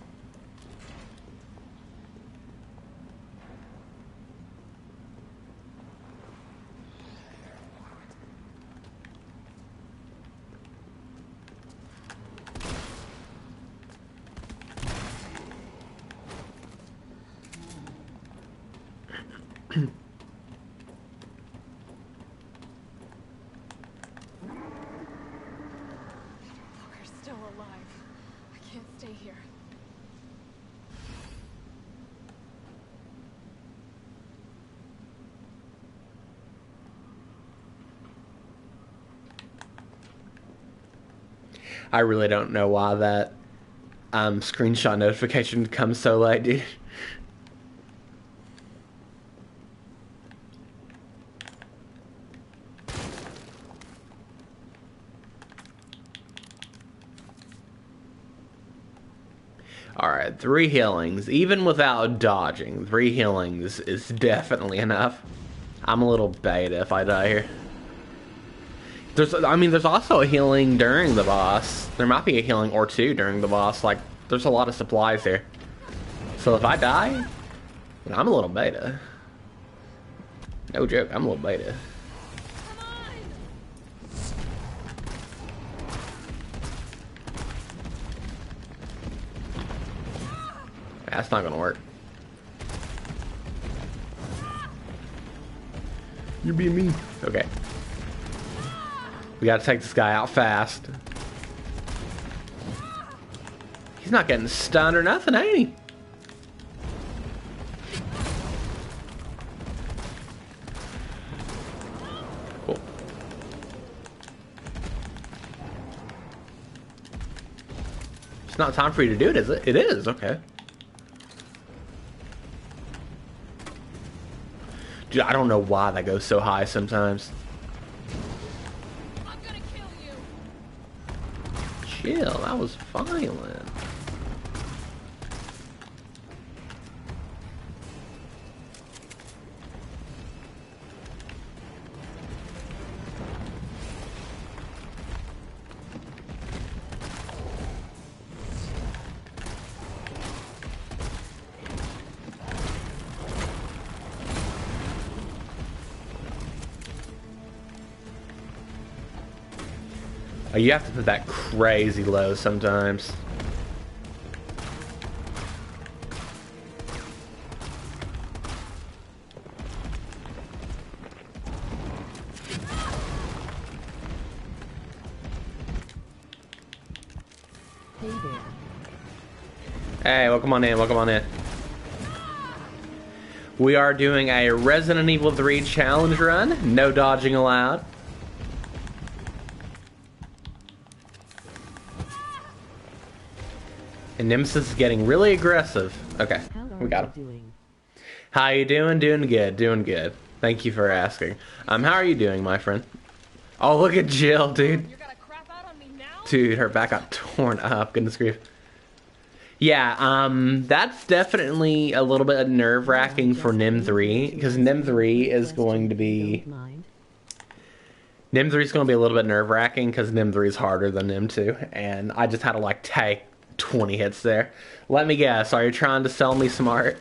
Still alive. I can't stay here. I really don't know why that screenshot notification comes so late, dude. Alright, 3 healings. Even without dodging, 3 healings is definitely enough. I'm a little beta if I die here. There's also a healing during the boss. There might be a healing or 2 during the boss. Like, there's a lot of supplies here. So if I die, I'm a little beta. No joke, I'm a little beta. That's not gonna work. You're being mean. Okay. We gotta take this guy out fast. He's not getting stunned or nothing, ain't he? Cool. It's not time for you to do it, is it? It is, okay. Dude, I don't know why that goes so high sometimes. I'm gonna kill you. Chill, that was violent. Oh, you have to put that crazy low sometimes. Hey there. Hey, welcome on in, welcome on in. We are doing a Resident Evil 3 challenge run. No dodging allowed. And Nemesis is getting really aggressive. Okay, How are we got you him. doing? How you doing? Doing good, doing good. Thank you for asking. How are you doing, my friend? Oh, look at Jill, dude. You're gonna crap out on me now? Dude, her back got torn up. Goodness grief. Yeah, that's definitely a little bit nerve-wracking for NIM 3, because NIM 3 is going to be... Don't mind. NIM 3 is going to be a little bit nerve-wracking, because NIM 3 is harder than NIM 2, and I just had to, like, take 20 hits there. Let me guess, are you trying to sell me smart?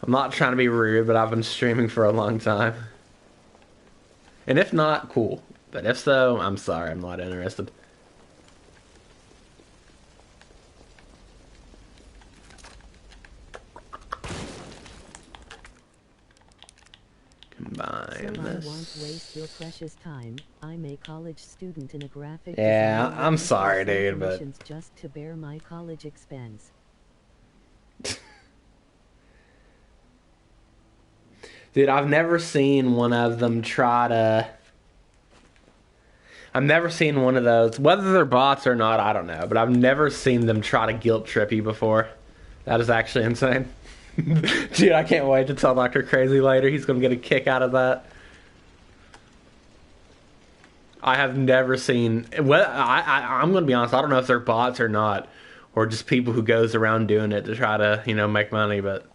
I'm not trying to be rude, but I've been streaming for a long time. And if not, cool. But if so, I'm sorry, I'm not interested. Combine So I this. won't waste your precious time. I'm a college student in a graphic Yeah, design I'm looking for sorry, some dude, but- commissions just to bear my college expense. Dude, I've never seen one of them try to... I've never seen one of those. Whether they're bots or not, I don't know. But I've never seen them try to guilt trip you before. That is actually insane. Dude, I can't wait to tell Dr. Crazy later. He's going to get a kick out of that. I have never seen... Well, I'm going to be honest. I don't know if they're bots or not. Or just people who goes around doing it to try to, you know, make money. But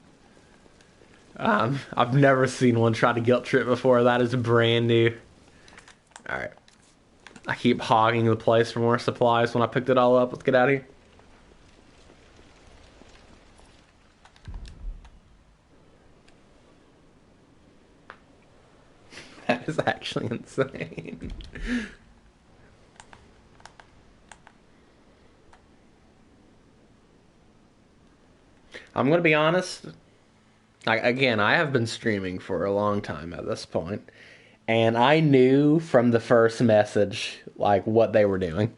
I've never seen one try to guilt trip before. That is brand new. Alright. I keep hogging the place for more supplies when I picked it all up. Let's get out of here. That is actually insane. I'm gonna be honest. Again, I have been streaming for a long time at this point, and I knew from the first message like what they were doing.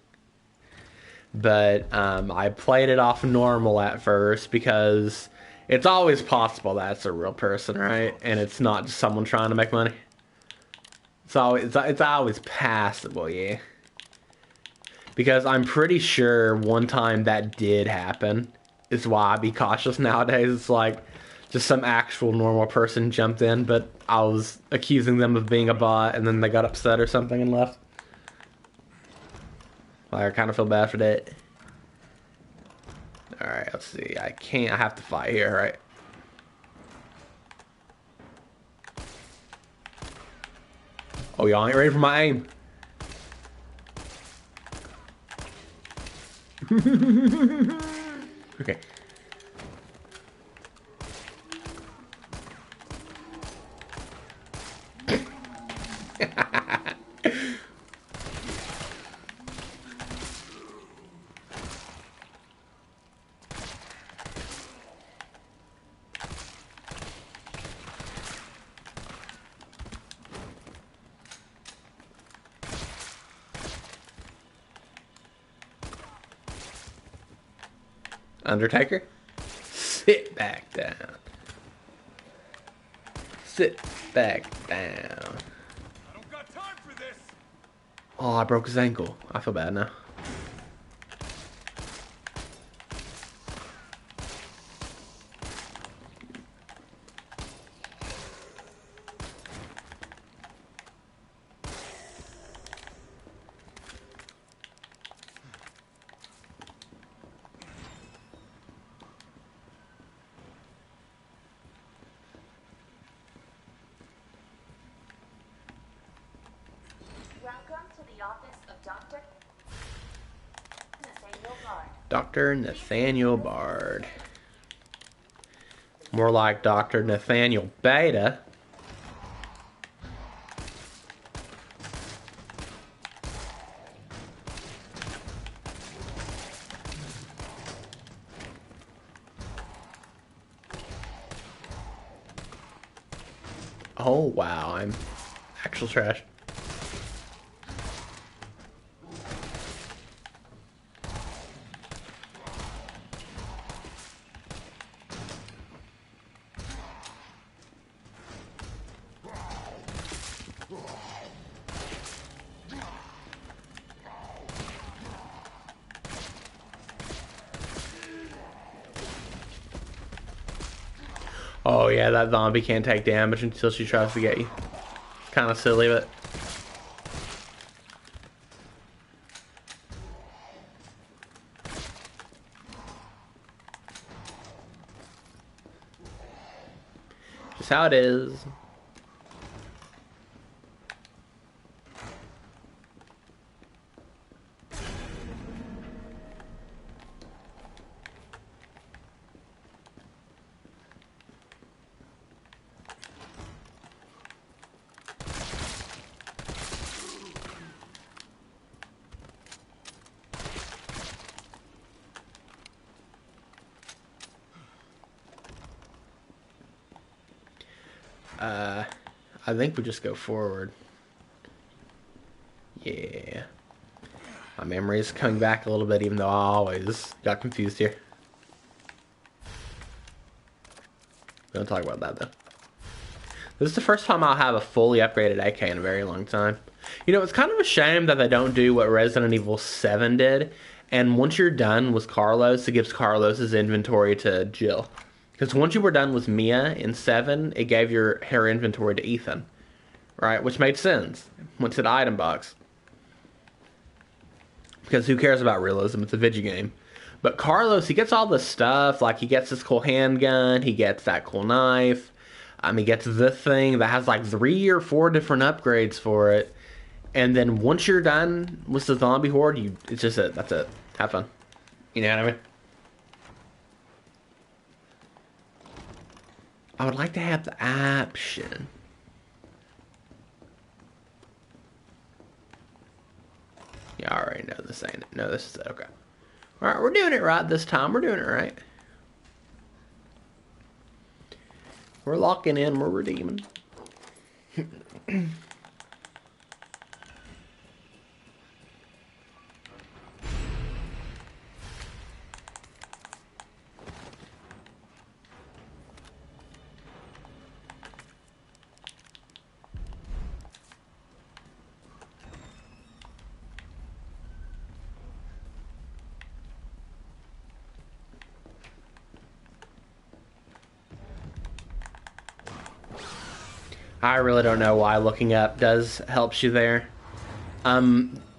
But I played it off normal at first because it's always possible that's a real person, right? And it's not just someone trying to make money. It's always passable, yeah. Because I'm pretty sure one time that did happen. Is why I be cautious nowadays. It's like just some actual normal person jumped in, but I was accusing them of being a bot, and then they got upset or something and left. Like, I kind of feel bad for that. Alright, let's see. I have to fight here, right? Oh, y'all ain't ready for my aim. Okay. Undertaker? Sit back down. Sit back down. I don't got time for this. Oh, I broke his ankle. I feel bad now. Welcome to the office of Dr. Nathaniel Bard. Dr. Nathaniel Bard. More like Dr. Nathaniel Beta. Oh, wow. I'm actual trash. Oh yeah, that zombie can't take damage until she tries to get you. Kind of silly, but... just how it is. I think we just go forward. Yeah. My memory is coming back a little bit, even though I always got confused here. Don't talk about that, though. This is the first time I'll have a fully upgraded AK in a very long time. You know, it's kind of a shame that they don't do what Resident Evil 7 did. And once you're done with Carlos, it gives Carlos's inventory to Jill. Because once you were done with Mia in 7, it gave her inventory to Ethan. Right? Which made sense. Went to the item box. Because who cares about realism? It's a video game. But Carlos, he gets all the stuff. Like, he gets this cool handgun. He gets that cool knife. He gets this thing that has like 3 or 4 different upgrades for it. And then once you're done with the zombie horde, it's just it. That's it. Have fun. You know what I mean? I would like to have the option. Yeah, I already know this ain't it. No, this is it. Okay. Alright, we're doing it right this time. We're doing it right. We're locking in. We're redeeming. I really don't know why looking up helps you there.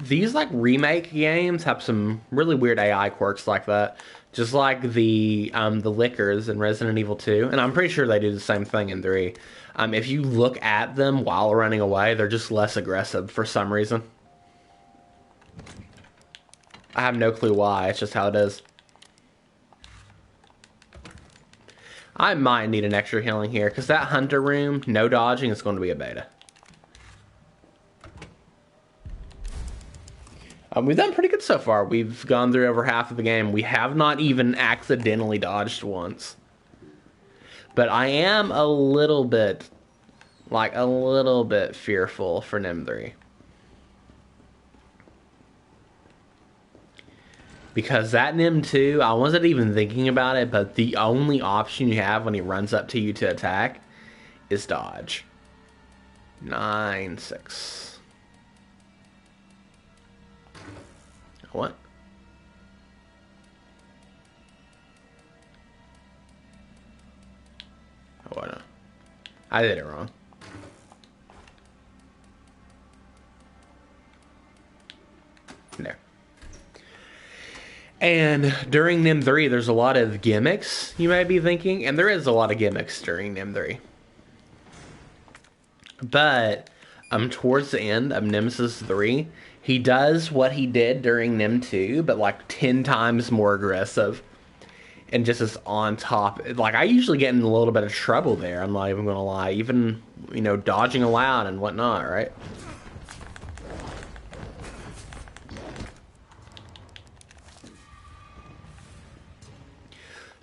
These like remake games have some really weird AI quirks like that. Just like the Lickers in Resident Evil 2, and I'm pretty sure they do the same thing in 3. If you look at them while running away, they're just less aggressive for some reason. I have no clue why, it's just how it is. I might need an extra healing here, because that hunter room, no dodging, is going to be a beta. We've done pretty good so far. We've gone through over half of the game. We have not even accidentally dodged once. But I am a little bit fearful for NIM 3. Because that NIM 2, I wasn't even thinking about it, but the only option you have when he runs up to you to attack is dodge. 9-6. What? Oh, no. I did it wrong. There. And during NIM 3, there's a lot of gimmicks, you may be thinking. And there is a lot of gimmicks during NIM 3. But towards the end of Nemesis 3, he does what he did during NIM 2, but like 10 times more aggressive. And just is on top. Like, I usually get in a little bit of trouble there, I'm not even going to lie. Even, you know, dodging aloud and whatnot, right?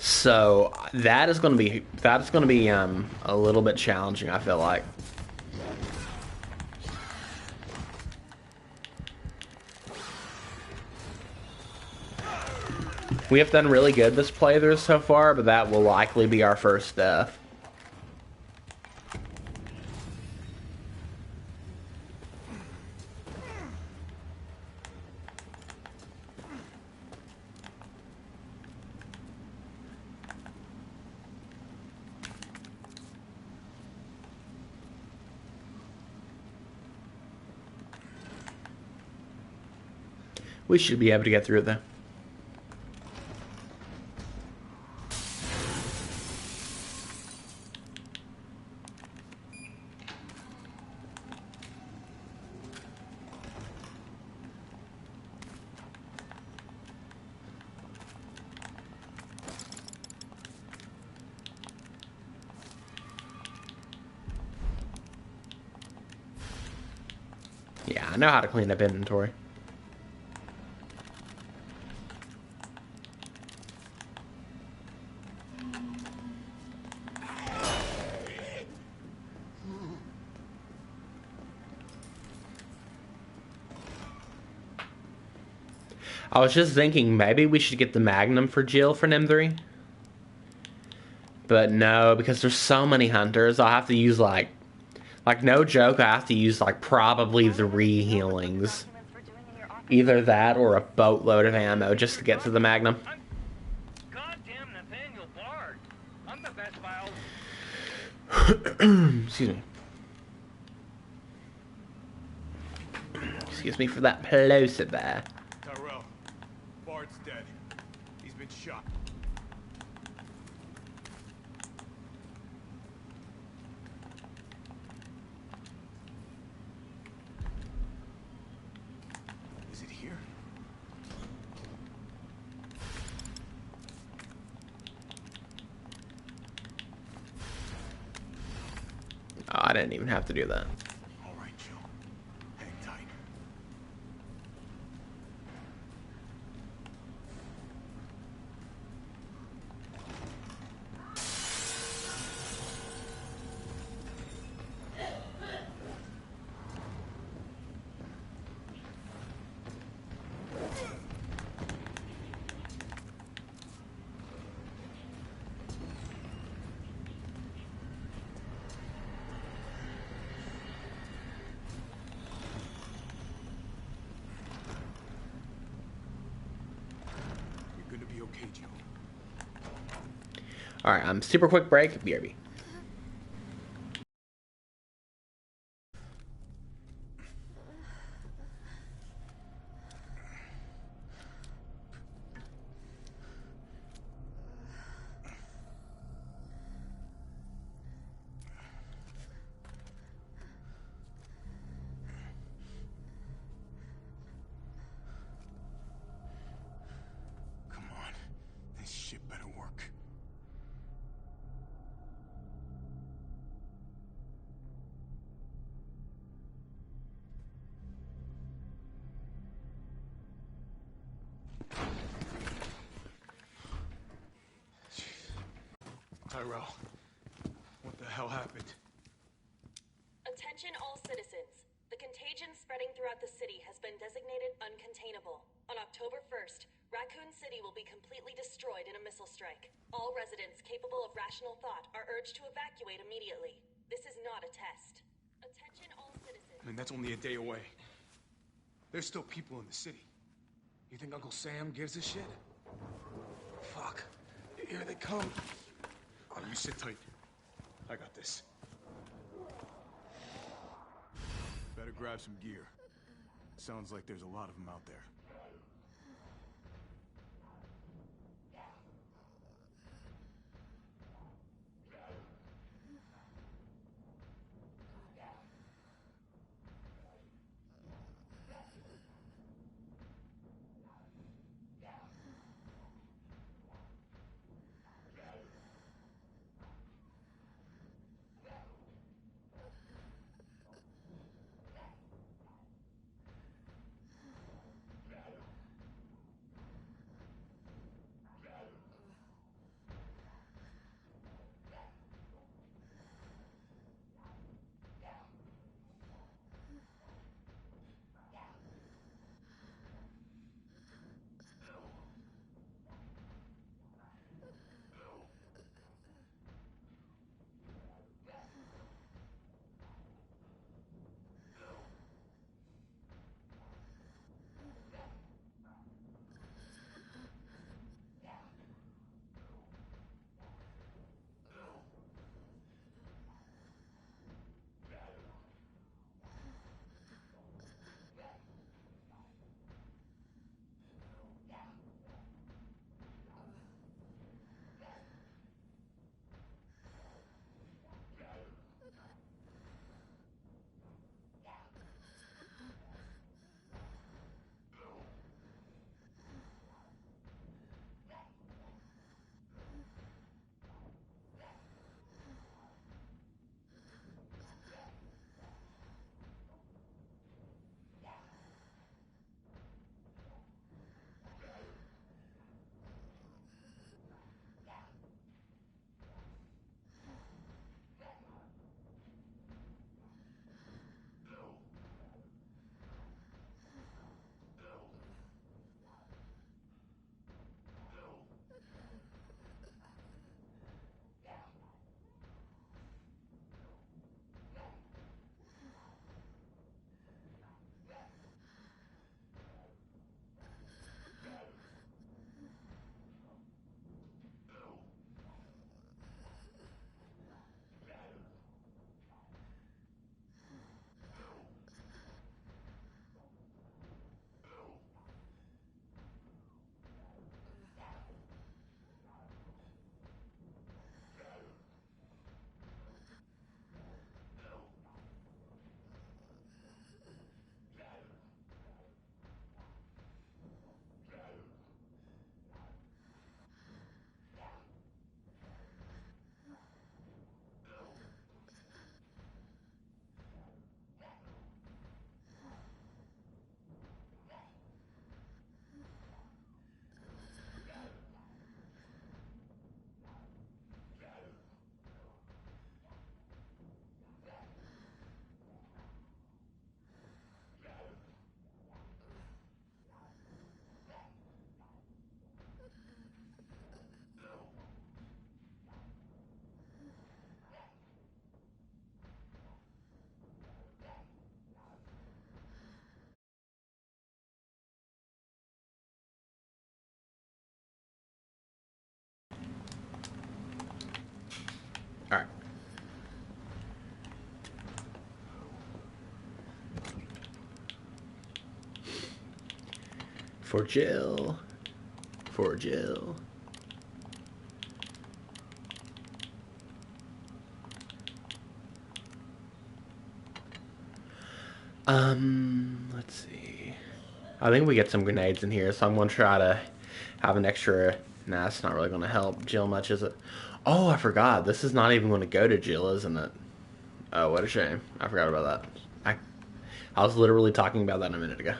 So that's going to be a little bit challenging, I feel like. We have done really good this playthrough so far, but that will likely be our first death. We should be able to get through it though. Yeah, I know how to clean up inventory. I was just thinking maybe we should get the Magnum for Jill for NIM3. But no, because there's so many hunters, I'll have to use like no joke, I have to use like probably 3 healings. Either that or a boatload of ammo just to get to the Magnum. Goddamn Nathaniel Bard. I'm the best bio. Excuse me. Excuse me for that plosive there. Tyrell, Bard's dead. He's been shot. Is it here? Oh, I didn't even have to do that. All right, Jill. Hang tight. You're gonna be okay, Jill. Alright, super quick break, BRB. Come on. This shit better work. Tyrell, what the hell happened? Attention all citizens. The contagion spreading throughout the city has been designated uncontainable. On October 1st, Raccoon City will be completely destroyed in a missile strike. All residents capable of rational thought are urged to evacuate immediately. This is not a test. Attention all citizens. I mean, that's only a day away. There's still people in the city. You think Uncle Sam gives a shit? Fuck. Here they come. Oh, you sit tight. I got this. Better grab some gear. Sounds like there's a lot of them out there. All right. For Jill. For Jill. Let's see. I think we get some grenades in here, so I'm gonna try to have an extra. Nah, it's not really gonna help Jill much, is it? Oh, I forgot. This is not even gonna go to Jill, isn't it? Oh, what a shame. I forgot about that. I was literally talking about that a minute ago.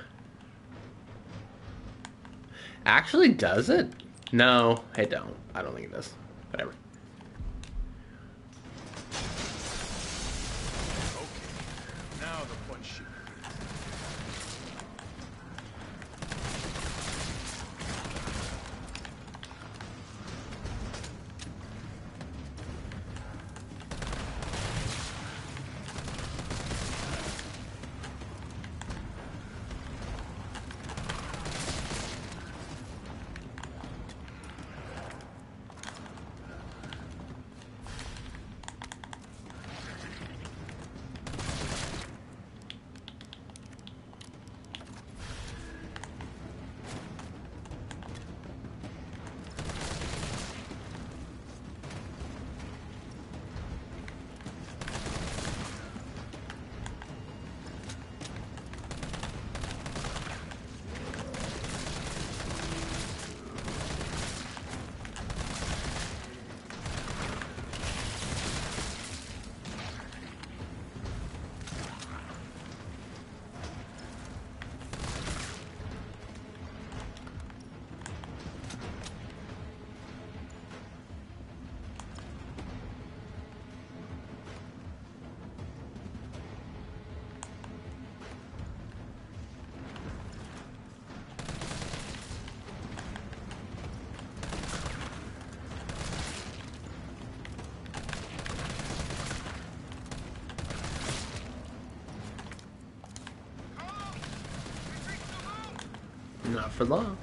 Actually, does it? No, it don't. I don't think it does. Whatever. Okay, now the fun shit. Not for long.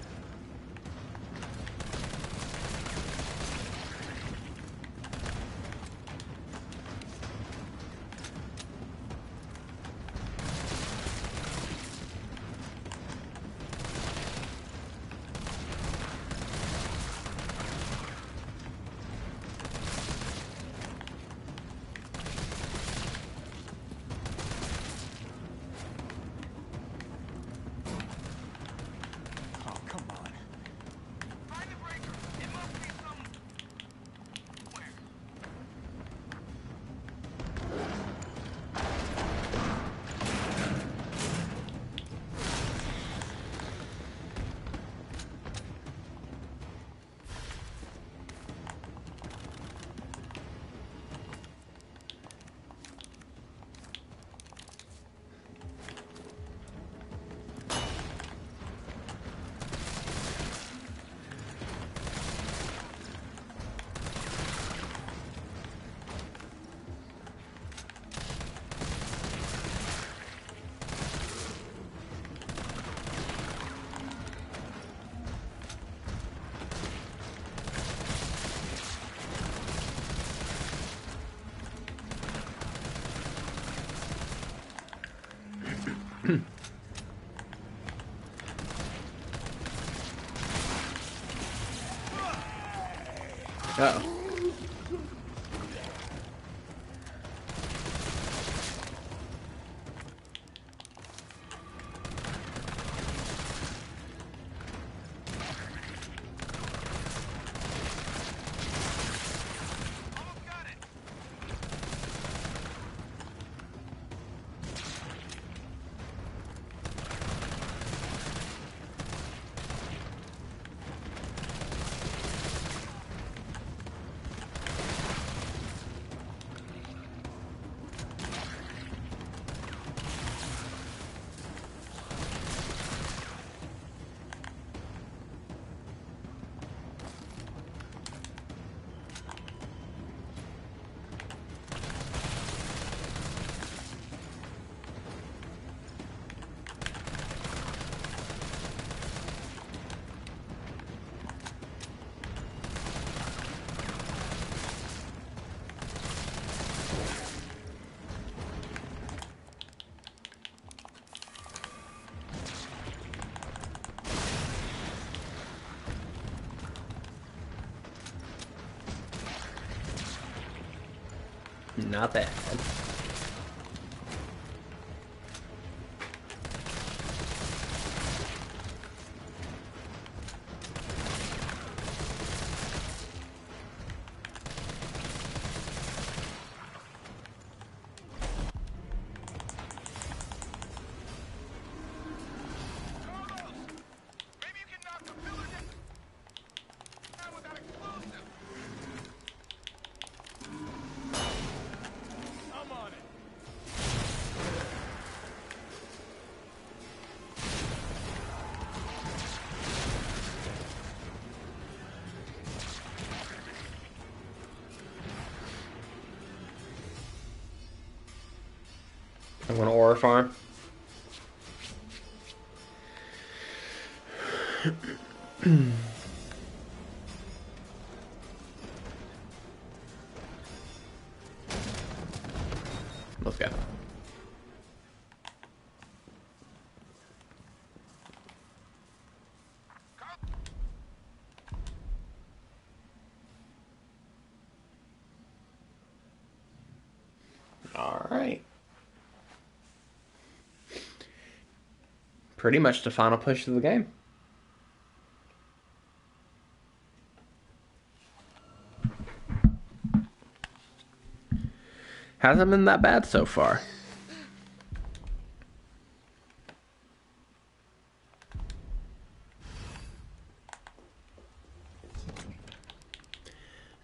Oh, come on. Find the breaker. It must be somewhere. Uh-oh. Almost got it. Not bad. Maybe you can knock the pillars down with that explosive. I'm on it. I'm gonna ore farm. Let's go. All right. Pretty much the final push of the game. Hasn't been that bad so far.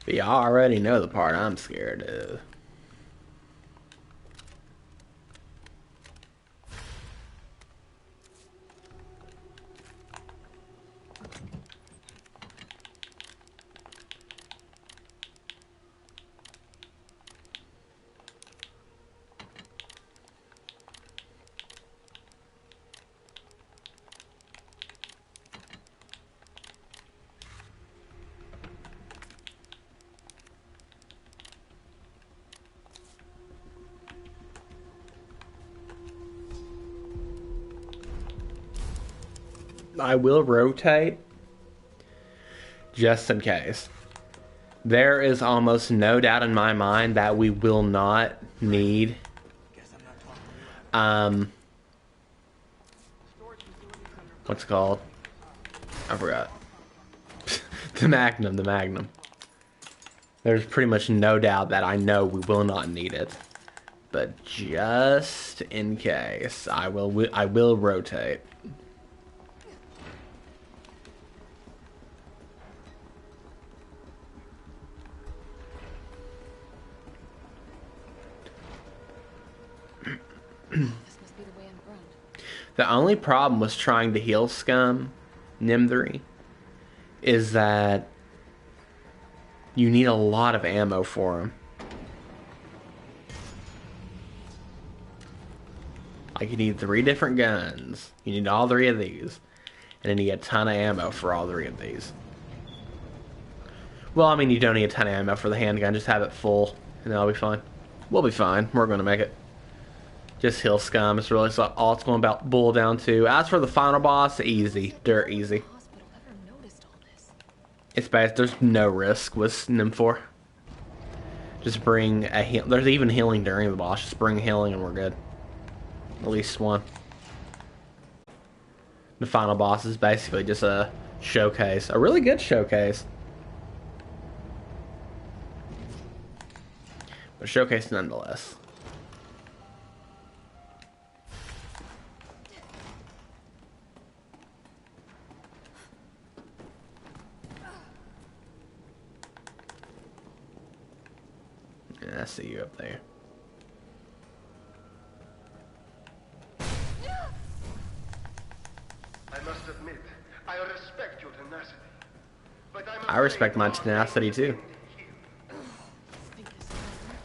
But y'all already know the part I'm scared of. I will rotate just in case. There is almost no doubt in my mind that we will not need what's it called? I forgot. The Magnum. There's pretty much no doubt that I know we will not need it. But just in case, I will rotate. This must be the way underground. The only problem with trying to heal Scum, Nim3, is that you need a lot of ammo for him. Like, you need 3 different guns. You need all 3 of these. And then you get a ton of ammo for all 3 of these. Well, I mean, you don't need a ton of ammo for the handgun. Just have it full, and that'll be fine. We'll be fine. We're going to make it. Just heal Scum. It's really all it's going to boil down to. As for the final boss, easy. Dirt easy. Hospital ever noticed all this? It's bad. There's no risk with Nim4. Just bring a heal. There's even healing during the boss. Just bring healing and we're good. At least one. The final boss is basically just a showcase. A really good showcase. But a showcase nonetheless. Yeah, I see you up there. I must admit, I respect your tenacity. But I respect my tenacity too. Think this is over?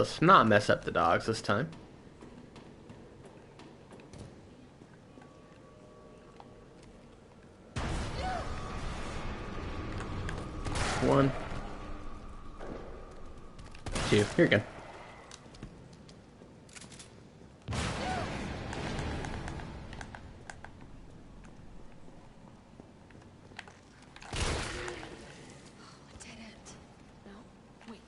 details. Not mess up the dogs this time. One. Two. You're good. Dead end. No, wait.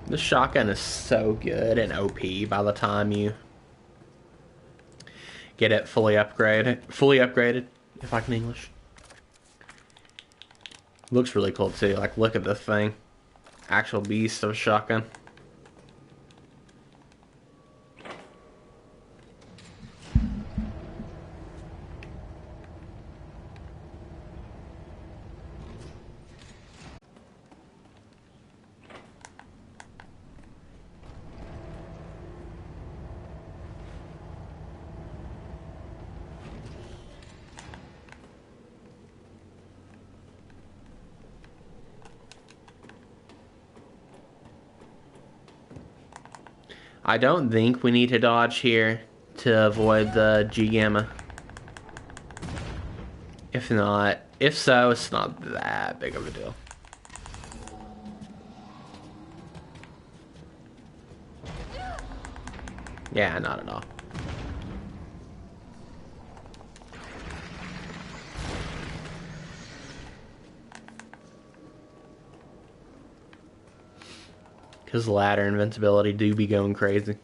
The shotgun is so good and OP by the time you get it fully upgraded, if I can English. Looks really cool too. Like, look at this thing. Actual beast of a shotgun. I don't think we need to dodge here to avoid the G-Gamma. If so, it's not that big of a deal. Yeah, not at all. Because ladder invincibility do be going crazy.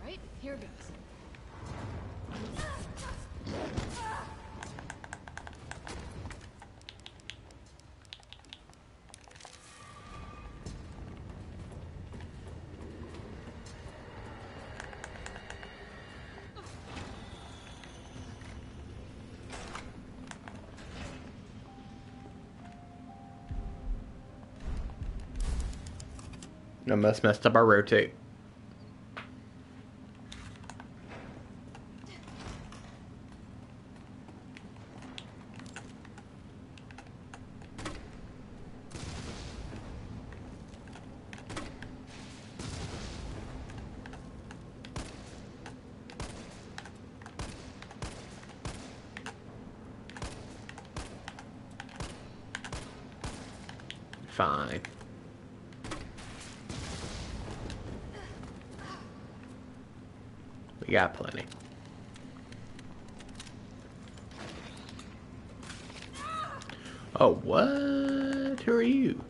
Right, here goes. I messed up our rotate. Fine. We got plenty. Oh, what? Who are you?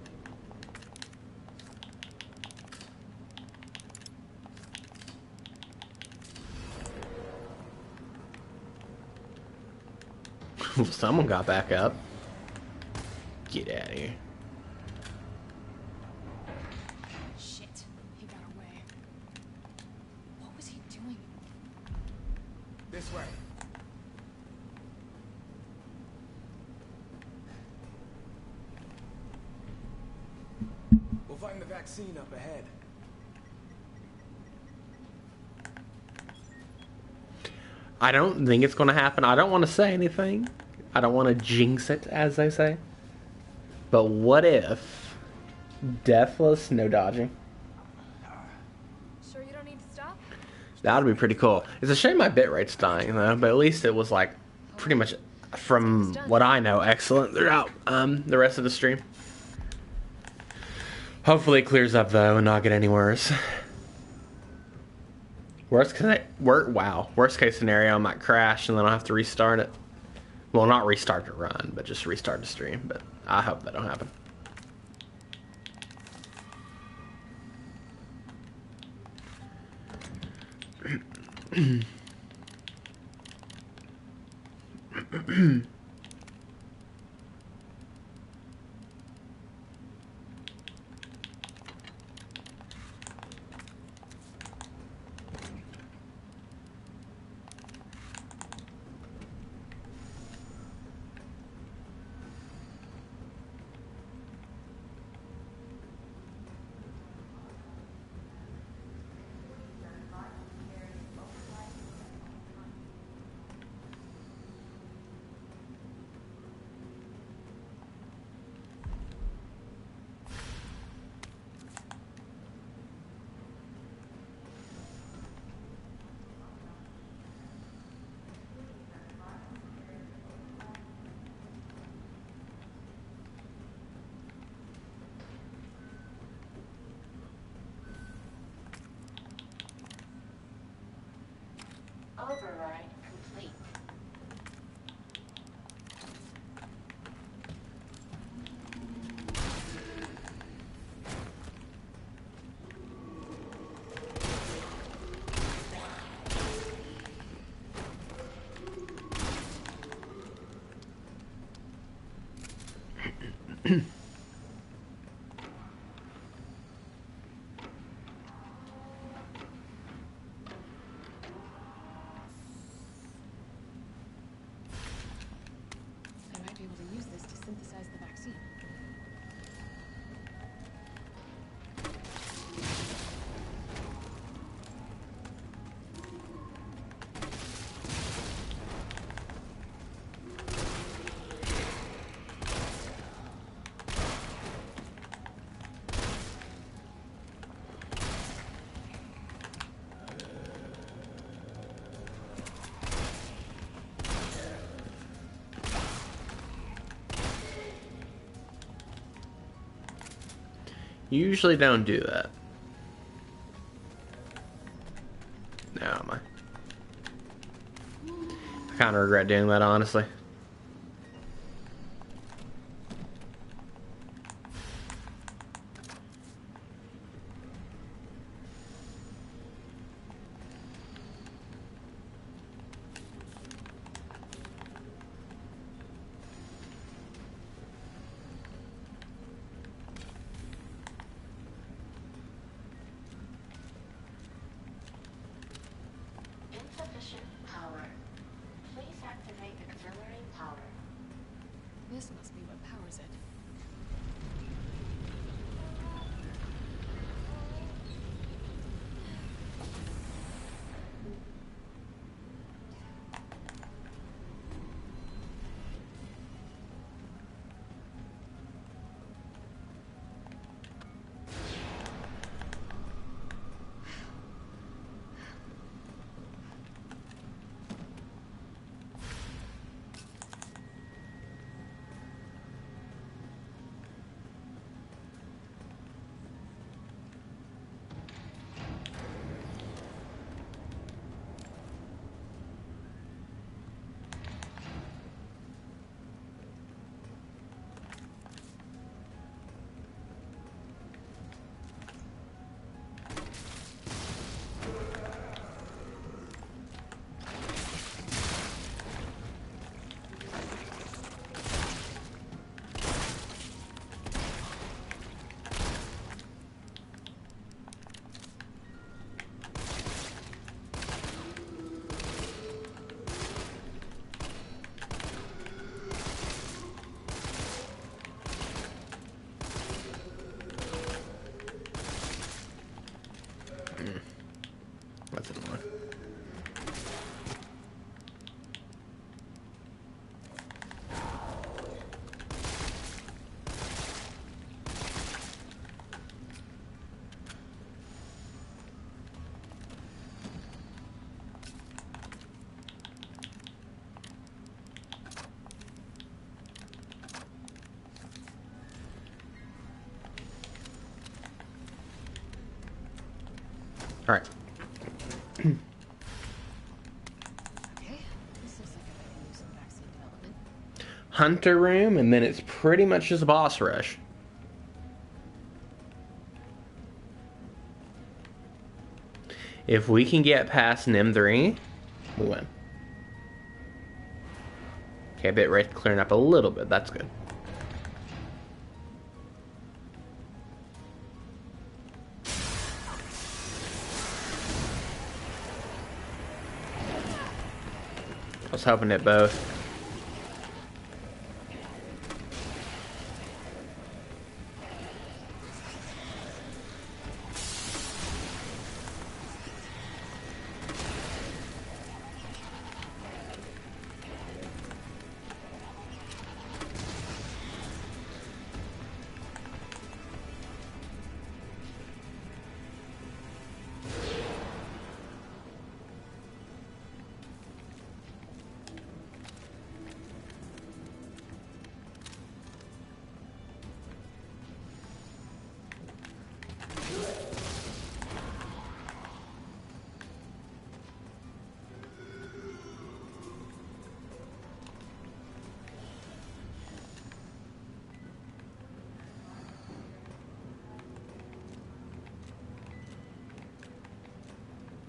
Someone got back up. Get out of here. Shit, he got away. What was he doing? This way. We'll find the vaccine up ahead. I don't think it's going to happen. I don't want to say anything. I don't want to jinx it, as they say. But what if deathless, no dodging? Sure you don't need to stop? That would be pretty cool. It's a shame my bitrate's dying, though. But at least it was, like, pretty much, from what I know, excellent throughout the rest of the stream. Hopefully it clears up, though, and not get any worse. Worst case scenario, I might crash, and then I'll have to restart it. Well, not restart the run, but just restart the stream. But I hope that don't happen. Override complete. I might be able to use this to synthesize the vaccine. You usually don't do that. No, I kind of regret doing that, honestly. Insufficient power. Please activate auxiliary power. This must be what powers it. That's annoying. All right. Okay, this looks like I might use some vaccine development. hunter room, and then it's pretty much just a boss rush. If we can get past NIM3, we win. Okay, bit rate clearing up a little bit. That's good. I was hoping it both.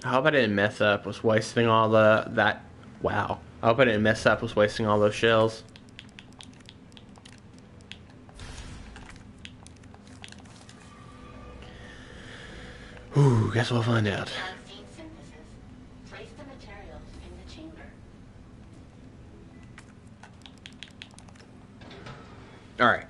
I hope I didn't mess up. Was wasting all that. Wow. I hope I didn't mess up. Was wasting all those shells. Ooh, guess we'll find out. Vaccine synthesis. Place the materials in the chamber. All right.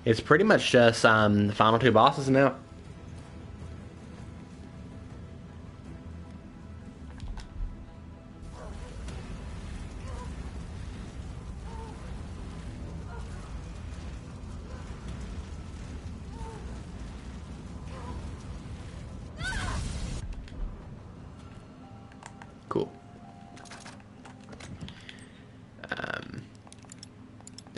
It's pretty much just the final two bosses now. Cool.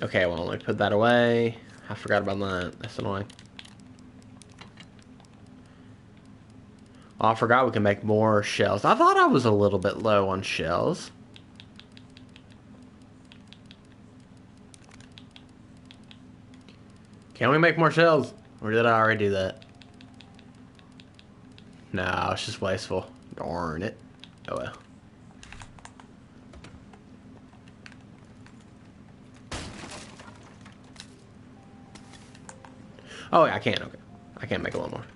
Okay, well, let me put that away. I forgot about that. That's annoying. Oh, I forgot we can make more shells. I thought I was a little bit low on shells. Can we make more shells? Or did I already do that? No, it's just wasteful. Darn it. Oh well. Oh, yeah, I can. Okay. I can't make a lot more.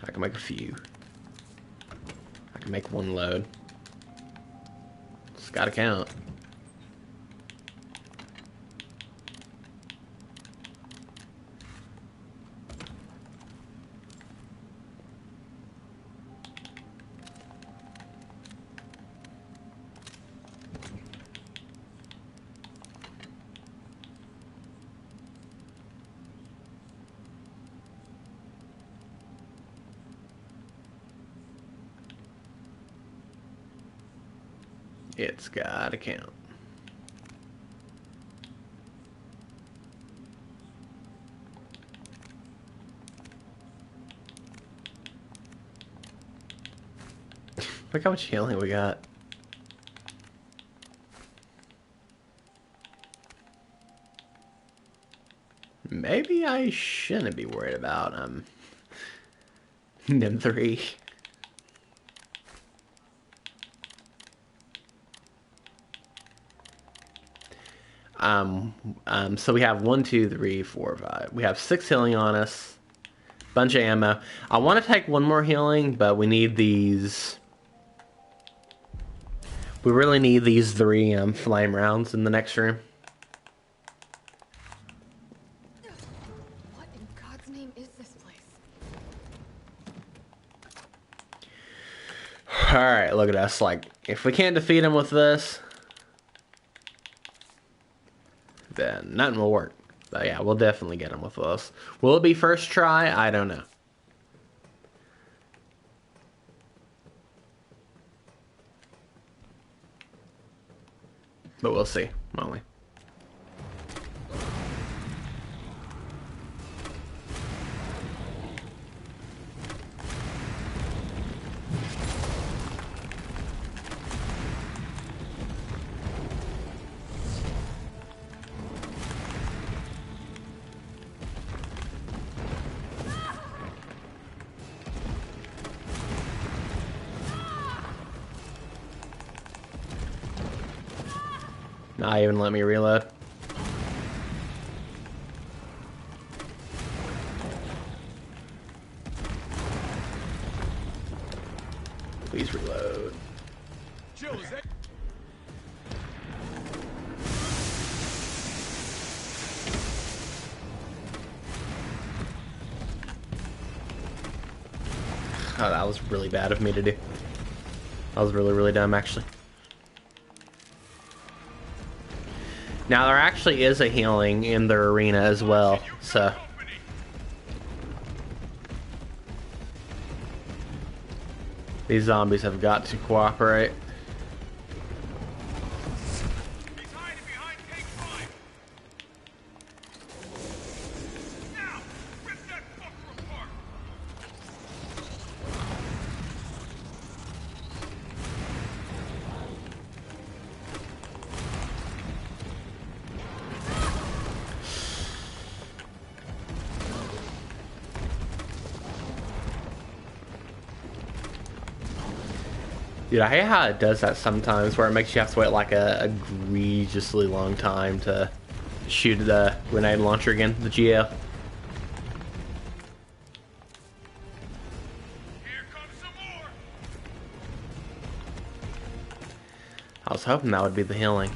I can make a few. I can make one load. It's gotta count. It's gotta count. Look how much healing we got. Maybe I shouldn't be worried about NIM3. So we have 1, 2, 3, 4, 5. We have 6 healing on us. Bunch of ammo. I want to take one more healing, but we need these. We really need these 3 flame rounds in the next room. What in God's name is this place? Alright, look at us. Like, if we can't defeat him with this, then nothing will work. But yeah, we'll definitely get him with us. Will it be first try? I don't know. But we'll see, won't we? Not even let me reload. Please reload. Jill, is that... Oh, that was really bad of me to do. That was really, really dumb, actually. Now, there actually is a healing in their arena as well, so... These zombies have got to cooperate. He's hiding behind Take 5. Now, rip that fucker apart. Dude, I hate how it does that sometimes, where it makes you have to wait like a egregiously long time to shoot the grenade launcher again, the GL. Here comes some more. I was hoping that would be the healing.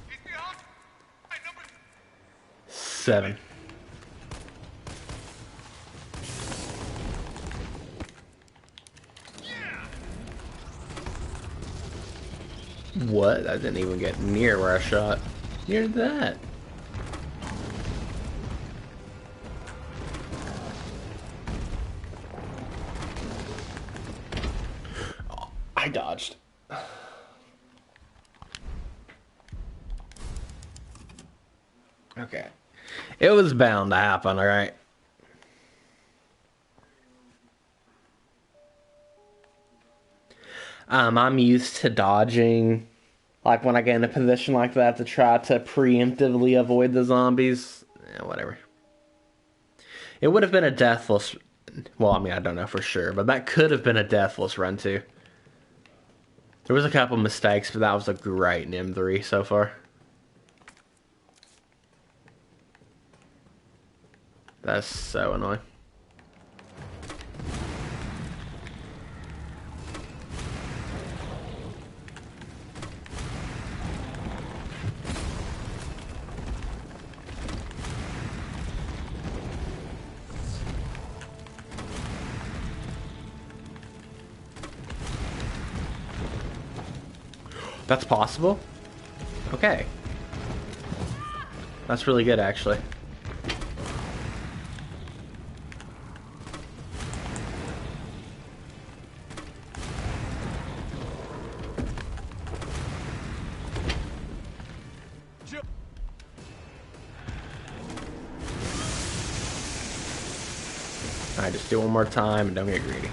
He's behind. Number 7. What? I didn't even get near where I shot. Near that. Oh, I dodged. Okay. It was bound to happen, alright? I'm used to dodging, like when I get in a position like that to try to preemptively avoid the zombies. Whatever. It would have been a deathless, well, I mean, I don't know for sure, but that could have been a deathless run too. There was a couple mistakes, but that was a great NIM3 so far. That's so annoying. That's possible? Okay. That's really good, actually. Alright, just do it one more time and don't get greedy.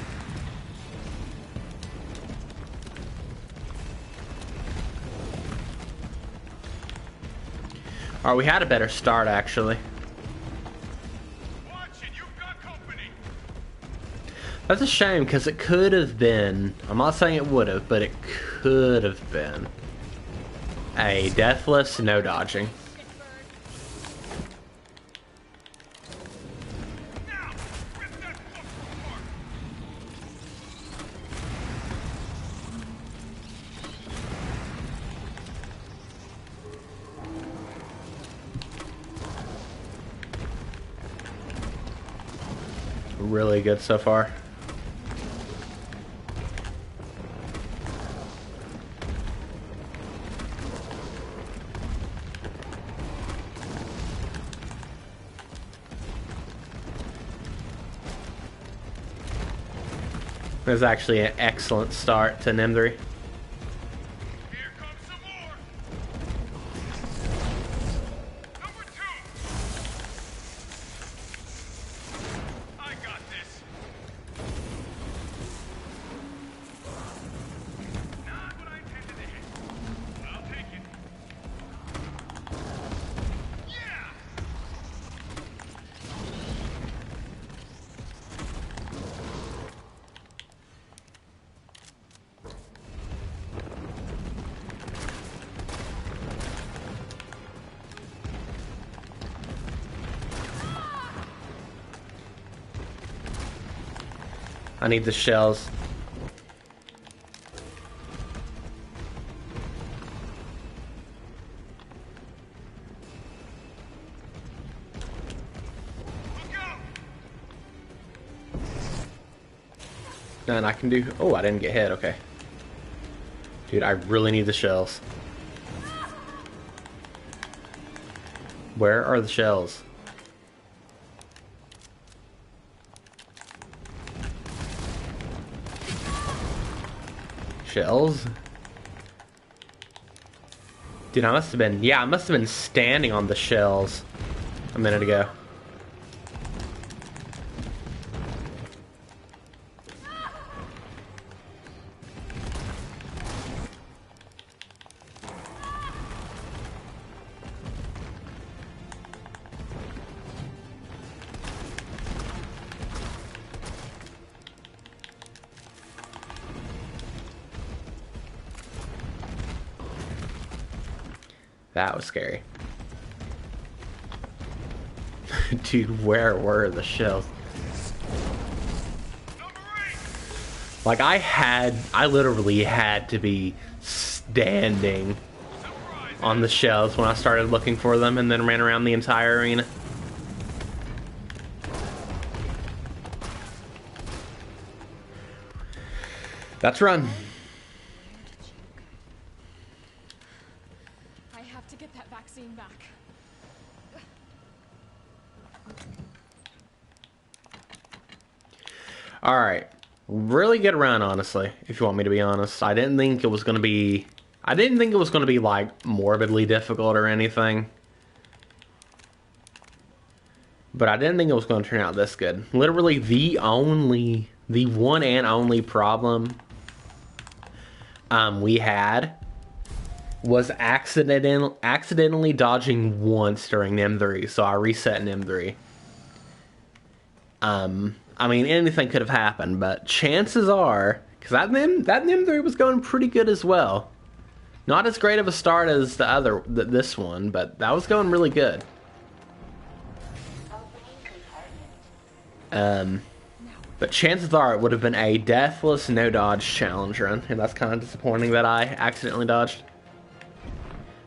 Alright, we had a better start, actually. Watch it, you've got company. That's a shame, because it could have been, I'm not saying it would have, but it could have been a deathless, no dodging. Now, rip that fucker apart. Really good so far. It was actually an excellent start to NIM3. Here comes some more. Number 2. I got this. Not what I intended to hit. I'll take it. Yeah. I need the shells. And I can do... Oh, I didn't get hit. Okay. Dude, I really need the shells. Where are the shells? Shells? Dude, I must have been... Yeah, I must have been standing on the shells a minute ago. That was scary. Dude, where were the shells? Like, I literally had to be standing on the shells when I started looking for them and then ran around the entire arena. That's run. I have to get that vaccine back. Alright. Really good run, honestly, if you want me to be honest. I didn't think it was gonna be like morbidly difficult or anything. But I didn't think it was gonna turn out this good. Literally the one and only problem we had was accidentally dodging once during NIM3, so I reset NIM3. I mean, anything could have happened, but chances are, because that NIM3 was going pretty good as well. Not as great of a start as this one, but that was going really good. But chances are it would have been a deathless, no dodge challenge run, and that's kind of disappointing that I accidentally dodged.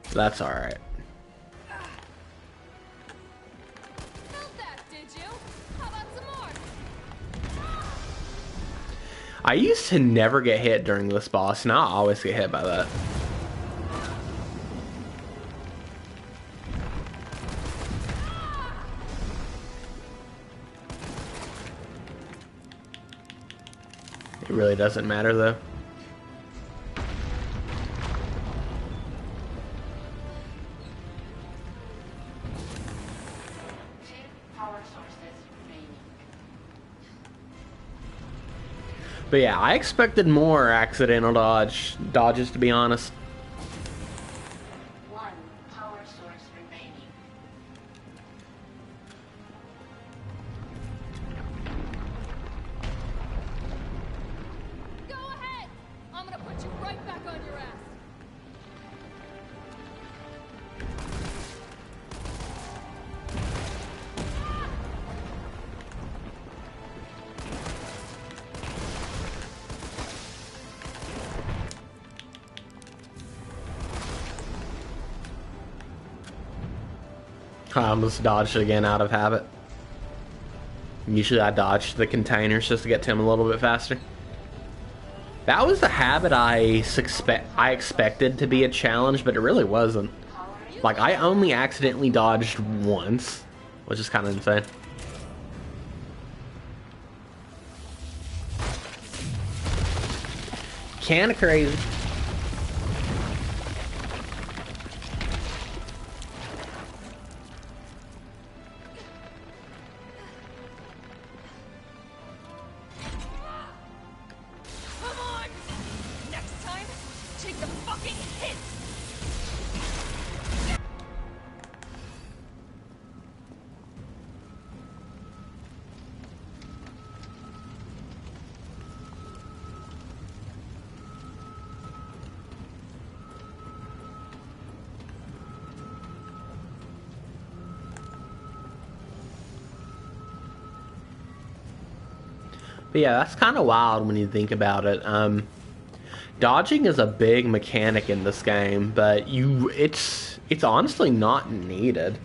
But that's alright. I used to never get hit during this boss, now I always get hit by that. It really doesn't matter though. But yeah, I expected more accidental dodges to be honest. One power source remaining. Go ahead! I'm gonna put you right back on your ass. I almost dodged again out of habit. Usually I dodge the containers just to get to him a little bit faster. That was the habit I expected to be a challenge, but it really wasn't. Like, I only accidentally dodged once, which is kind of insane. kind of crazy. Come on! Next time, take the fucking hit! But yeah, that's kind of wild when you think about it. Dodging is a big mechanic in this game, but it's honestly not needed.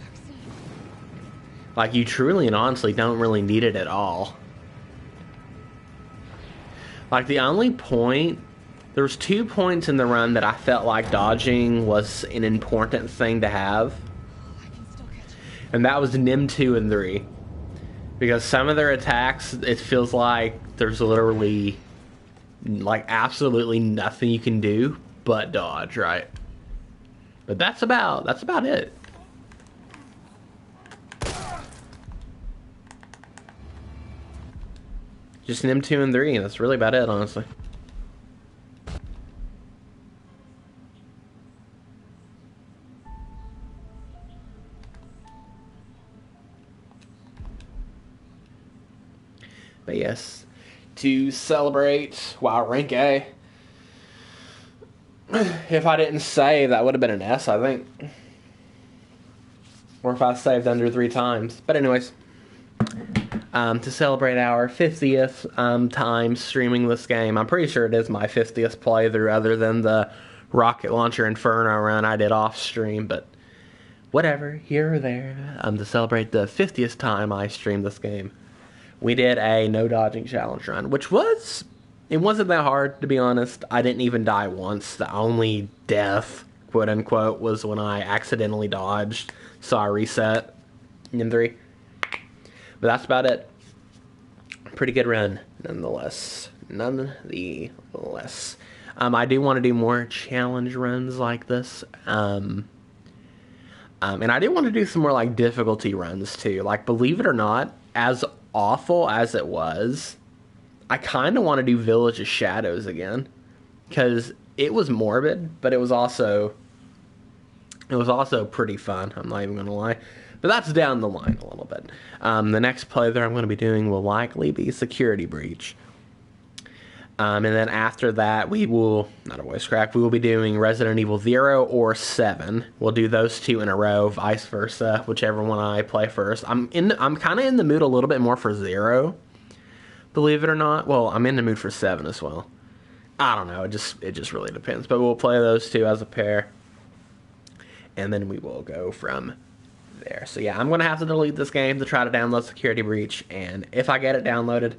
Like, you truly and honestly don't really need it at all. Like, the only point... There was 2 points in the run that I felt like dodging was an important thing to have. And that was NIM 2 and 3. Because some of their attacks, it feels like there's literally, like, absolutely nothing you can do but dodge, right? But that's about it. Just NIM 2 and 3, and that's really about it, honestly. But yes, to celebrate, wow, rank A. If I didn't save, that would have been an S, I think. Or if I saved under 3 times. But anyways, to celebrate our 50th time streaming this game. I'm pretty sure it is my 50th playthrough other than the Rocket Launcher Inferno run I did off stream, but whatever, here or there. To celebrate the 50th time I streamed this game, we did a no dodging challenge run, which it wasn't that hard, to be honest. I didn't even die once. The only death, quote unquote, was when I accidentally dodged, so I reset in 3. But that's about it. Pretty good run, nonetheless. I do want to do more challenge runs like this. And I do want to do some more, like, difficulty runs, too. Like, believe it or not, as awful as it was, I kind of want to do Village of Shadows again. Because it was morbid, but it was also pretty fun. I'm not even going to lie. But that's down the line a little bit. The next playthrough I'm going to be doing will likely be Security Breach. And then after that, we will be doing Resident Evil 0 or 7. We'll do those 2 in a row, vice versa, whichever one I play first. I'm kind of in the mood a little bit more for 0, believe it or not. Well, I'm in the mood for 7 as well. I don't know, it just really depends. But we'll play those 2 as a pair, and then we will go from there. So yeah, I'm going to have to delete this game to try to download Security Breach, and if I get it downloaded,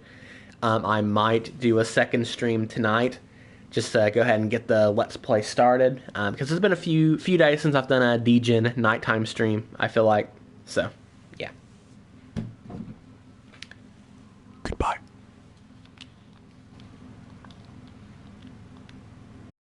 I might do a second stream tonight, just to go ahead and get the Let's Play started, because it's been a few days since I've done a Degen nighttime stream, I feel like, so, yeah. Goodbye.